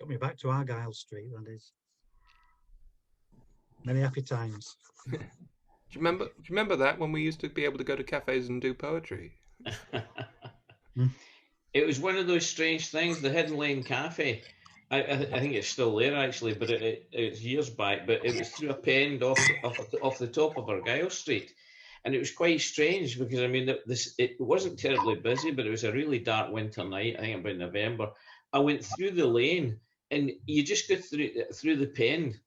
Got me back to Argyle Street, that is. Many happy times. Do you remember that when we used to be able to go to cafes and do poetry? It was one of those strange things, the Hidden Lane Cafe. I think it's still there actually, but it's years back. But it was through a pend off the top of Argyle Street, and it was quite strange because I mean it wasn't terribly busy, but it was a really dark winter night. I think about November. I went through the lane, and you just go through the pend,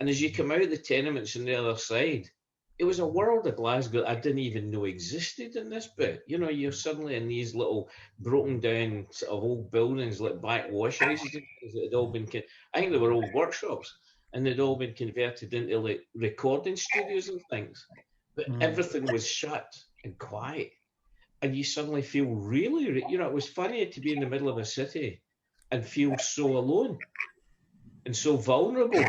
and as you come out of the tenements on the other side, it was a world of Glasgow I didn't even know existed in this bit. You know, you're suddenly in these little broken down sort of old buildings like back wash houses that had all been, I think they were old workshops, and they'd all been converted into like recording studios and things. But everything was shut and quiet. And you suddenly feel really, you know, it was funny to be in the middle of a city and feel so alone and so vulnerable.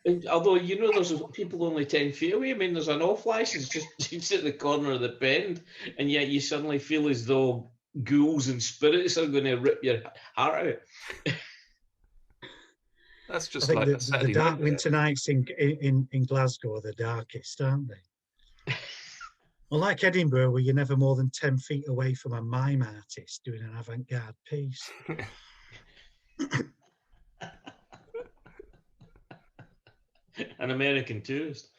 And although, you know, there's people only 10 feet away. I mean, there's an off license just at the corner of the bend, and yet you suddenly feel as though ghouls and spirits are going to rip your heart out. That's just I think like the dark winter nights in Glasgow are the darkest, aren't they? Unlike Edinburgh, where you're never more than 10 feet away from a mime artist doing an avant-garde piece. An American tourist.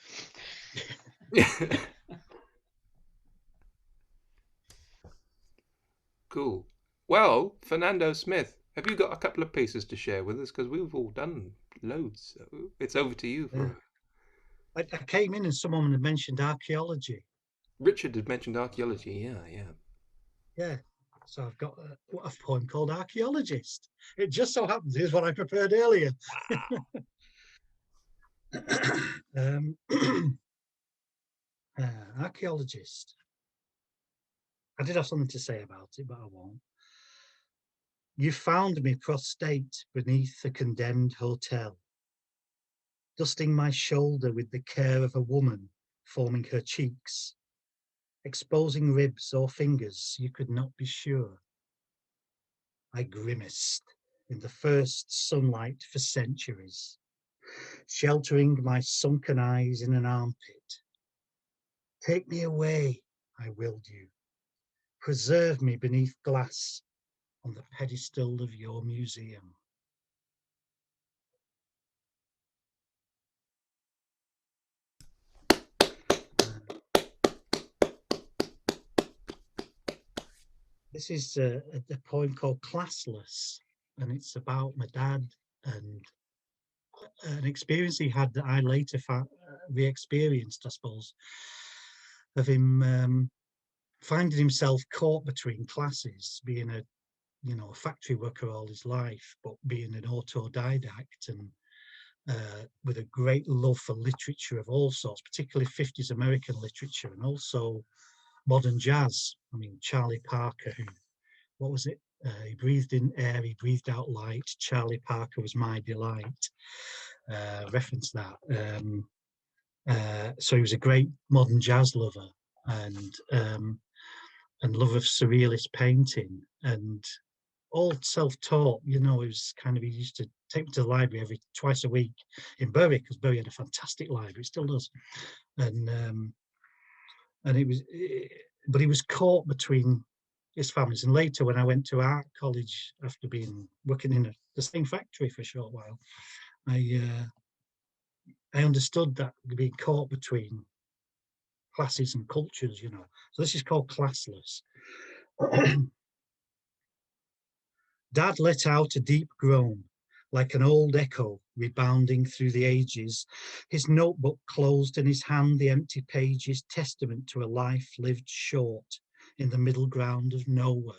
Cool. Well, Fernando Smith, have you got a couple of pieces to share with us? Because we've all done loads. So it's over to you. I came in and someone had mentioned archaeology. Richard had mentioned archaeology. Yeah. So I've got a poem called Archaeologist. It just so happens is what I prepared earlier. Archaeologist. I did have something to say about it, but I won't. You found me prostrate beneath the condemned hotel, dusting my shoulder with the care of a woman forming her cheeks, exposing ribs or fingers you could not be sure. I grimaced in the first sunlight for centuries, sheltering my sunken eyes in an armpit. Take me away, I willed you. Preserve me beneath glass on the pedestal of your museum. This is a poem called Classless, and it's about my dad and an experience he had that I later re-experienced, I suppose, of him finding himself caught between classes, being a factory worker all his life, but being an autodidact and with a great love for literature of all sorts, particularly 50s American literature and also modern jazz. I mean, Charlie Parker, what was it? He breathed in air, he breathed out light. Charlie Parker was my delight. Reference that. So he was a great modern jazz lover and love of surrealist painting and all self-taught. You know, he used to take me to the library twice a week in Bury, because Bury had a fantastic library, it still does. And but he was caught between his families. And later, when I went to art college after working in the same factory for a short while, I understood that being caught between classes and cultures, you know. So this is called Classless. Dad let out a deep groan, like an old echo rebounding through the ages, his notebook closed in his hand, the empty pages, testament to a life lived short in the middle ground of nowhere.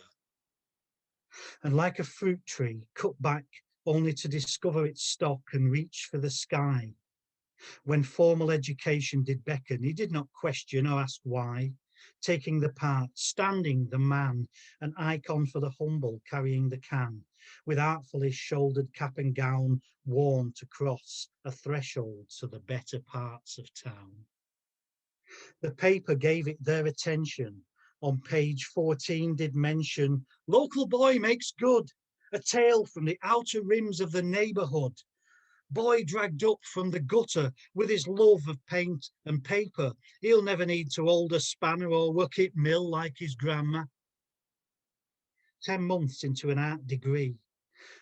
And like a fruit tree cut back only to discover its stock and reach for the sky, when formal education did beckon, he did not question or ask why, taking the part, standing the man, an icon for the humble, carrying the can, with artfully shouldered cap and gown worn to cross a threshold to the better parts of town. The paper gave it their attention. On page 14 did mention, local boy makes good, a tale from the outer rims of the neighbourhood. Boy dragged up from the gutter with his love of paint and paper. He'll never need to hold a spanner or work it mill like his grandma. 10 months into an art degree,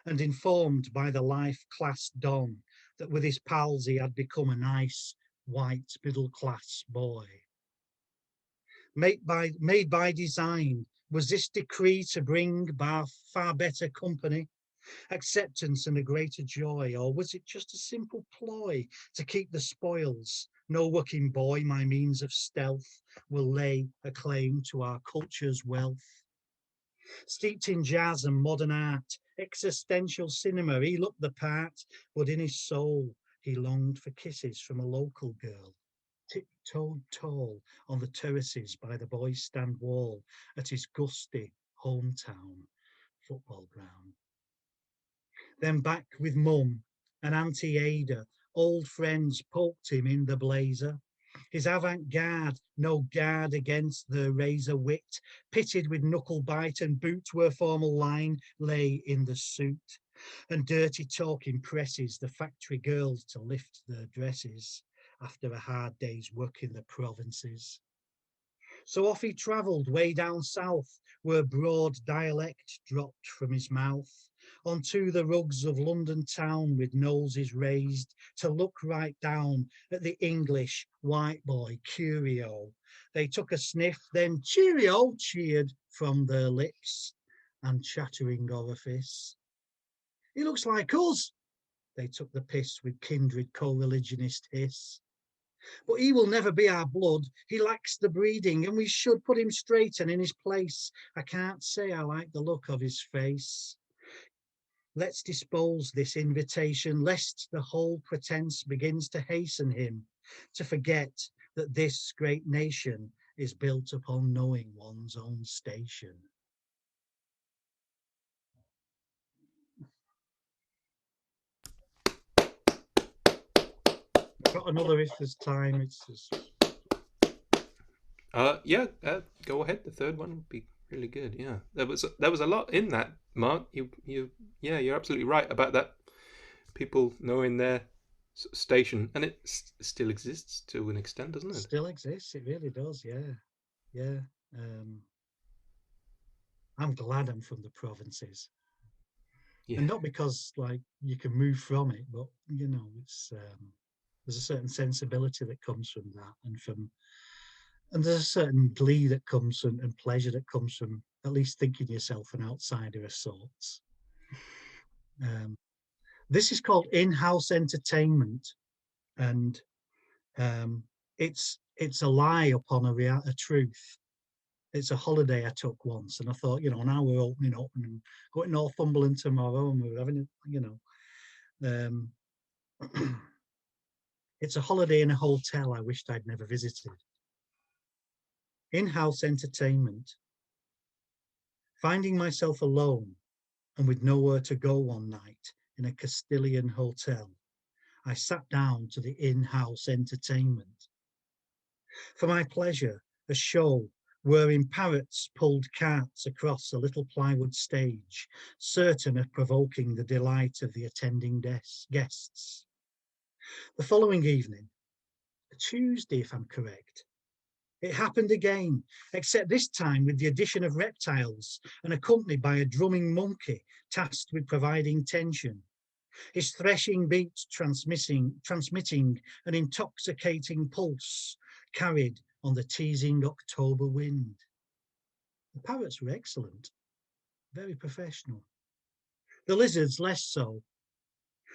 and informed by the life-class Don that with his pals he had become a nice, white, middle-class boy. Made by design, was this decree to bring far better company, acceptance and a greater joy, or was it just a simple ploy to keep the spoils? No working boy, my means of stealth, will lay a claim to our culture's wealth. Steeped in jazz and modern art, existential cinema, he looked the part, but in his soul he longed for kisses from a local girl, tiptoed tall on the terraces by the boys' stand wall at his gusty hometown football ground. Then back with Mum and Auntie Ada, old friends poked him in the blazer. His avant-garde, no guard against the razor wit, pitted with knuckle bite and boot where formal line lay in the suit. And dirty talk impresses the factory girls to lift their dresses after a hard day's work in the provinces. So off he travelled way down south, where broad dialect dropped from his mouth, onto the rugs of London town with noses raised to look right down at the English white boy curio. They took a sniff, then cheerio cheered from their lips and chattering orifice. He looks like us. They took the piss with kindred co-religionist hiss. But he will never be our blood. He lacks the breeding, and we should put him straight and in his place. I can't say I like the look of his face. Let's dispose this invitation, lest the whole pretense begins to hasten him to forget that this great nation is built upon knowing one's own station. I've got another if there's time. It's just... Go ahead. The third one would be really good. Yeah, there was a lot in that, Mark. You're absolutely right about that. People knowing their station, and it still exists to an extent, doesn't it? Still exists. It really does. Yeah. I'm glad I'm from the provinces. Yeah. And not because like you can move from it, but you know, it's there's a certain sensibility that comes from that, and there's a certain glee that comes from and pleasure that comes from at least thinking yourself an outsider of sorts. This is called in-house entertainment, and it's a lie upon a truth. It's a holiday I took once, and I thought, you know, now we're opening up and going to Northumberland tomorrow, and we're having, you know, it's a holiday in a hotel I wished I'd never visited. In-house entertainment. Finding myself alone and with nowhere to go one night in a Castilian hotel, I sat down to the in-house entertainment. For my pleasure, a show wherein parrots pulled carts across a little plywood stage, certain of provoking the delight of the attending guests. The following evening, a Tuesday if I'm correct, it happened again, except this time with the addition of reptiles and accompanied by a drumming monkey tasked with providing tension. His threshing beat transmitting an intoxicating pulse carried on the teasing October wind. The parrots were excellent, very professional. The lizards less so.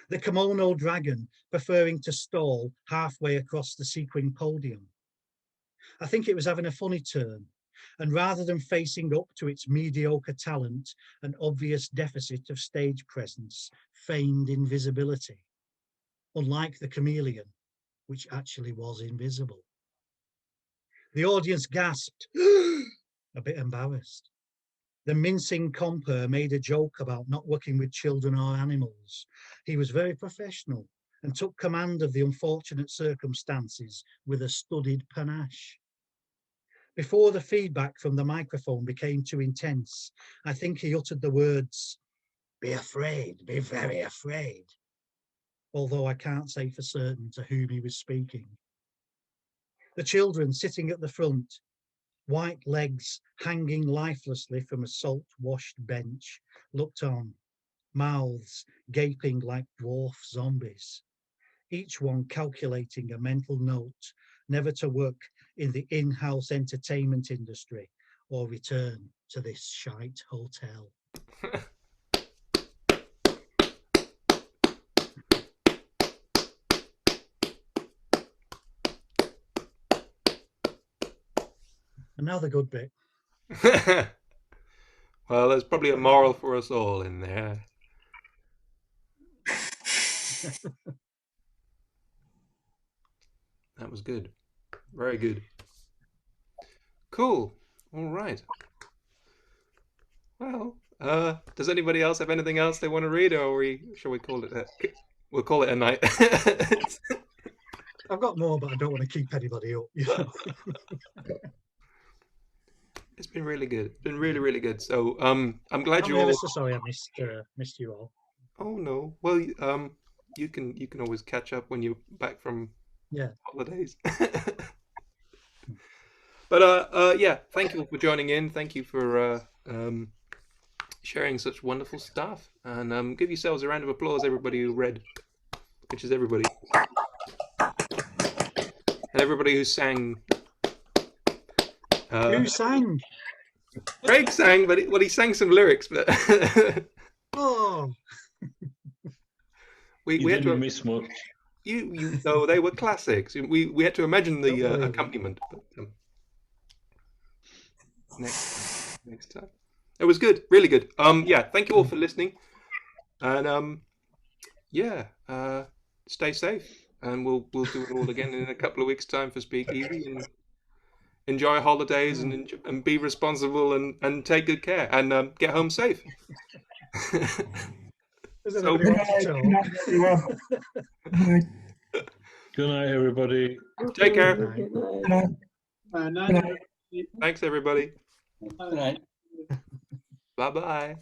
The kimono dragon preferring to stall halfway across the sequin podium. I think it was having a funny turn, and rather than facing up to its mediocre talent and obvious deficit of stage presence, feigned invisibility, unlike the chameleon, which actually was invisible. The audience gasped, a bit embarrassed. The mincing compere made a joke about not working with children or animals. He was very professional and took command of the unfortunate circumstances with a studied panache. Before the feedback from the microphone became too intense, I think he uttered the words, "Be afraid, be very afraid," although I can't say for certain to whom he was speaking. The children sitting at the front, white legs hanging lifelessly from a salt-washed bench, looked on, mouths gaping like dwarf zombies, each one calculating a mental note never to work in the in-house entertainment industry or return to this shite hotel. And now the good bit. Well, there's probably a moral for us all in there. That was good. Very good. Cool. All right. Well, does anybody else have anything else they want to read, or shall we call it we'll call it a night? I've got more, but I don't want to keep anybody up. You know? It's been really good. It's been really, really good. So I'm glad you all. I'm ever so sorry I missed you all. Oh no. Well, you can always catch up when you're back from holidays. But yeah, thank you all for joining in. Thank you for sharing such wonderful stuff. And give yourselves a round of applause, everybody who read, which is everybody, and everybody who sang. Who sang? Craig sang, but he sang some lyrics. But oh, we had didn't to miss much. You no, they were classics. We had to imagine the accompaniment. But, next time, it was good, really good. Yeah, thank you all for listening, and yeah, stay safe, and we'll do it all again in a couple of weeks' time for SpeakEasy. And enjoy holidays and be responsible and take good care and get home safe. So, Good night, everyone. Good night, everybody. Take care. Good night. Night. Thanks, everybody. Good night. Bye-bye.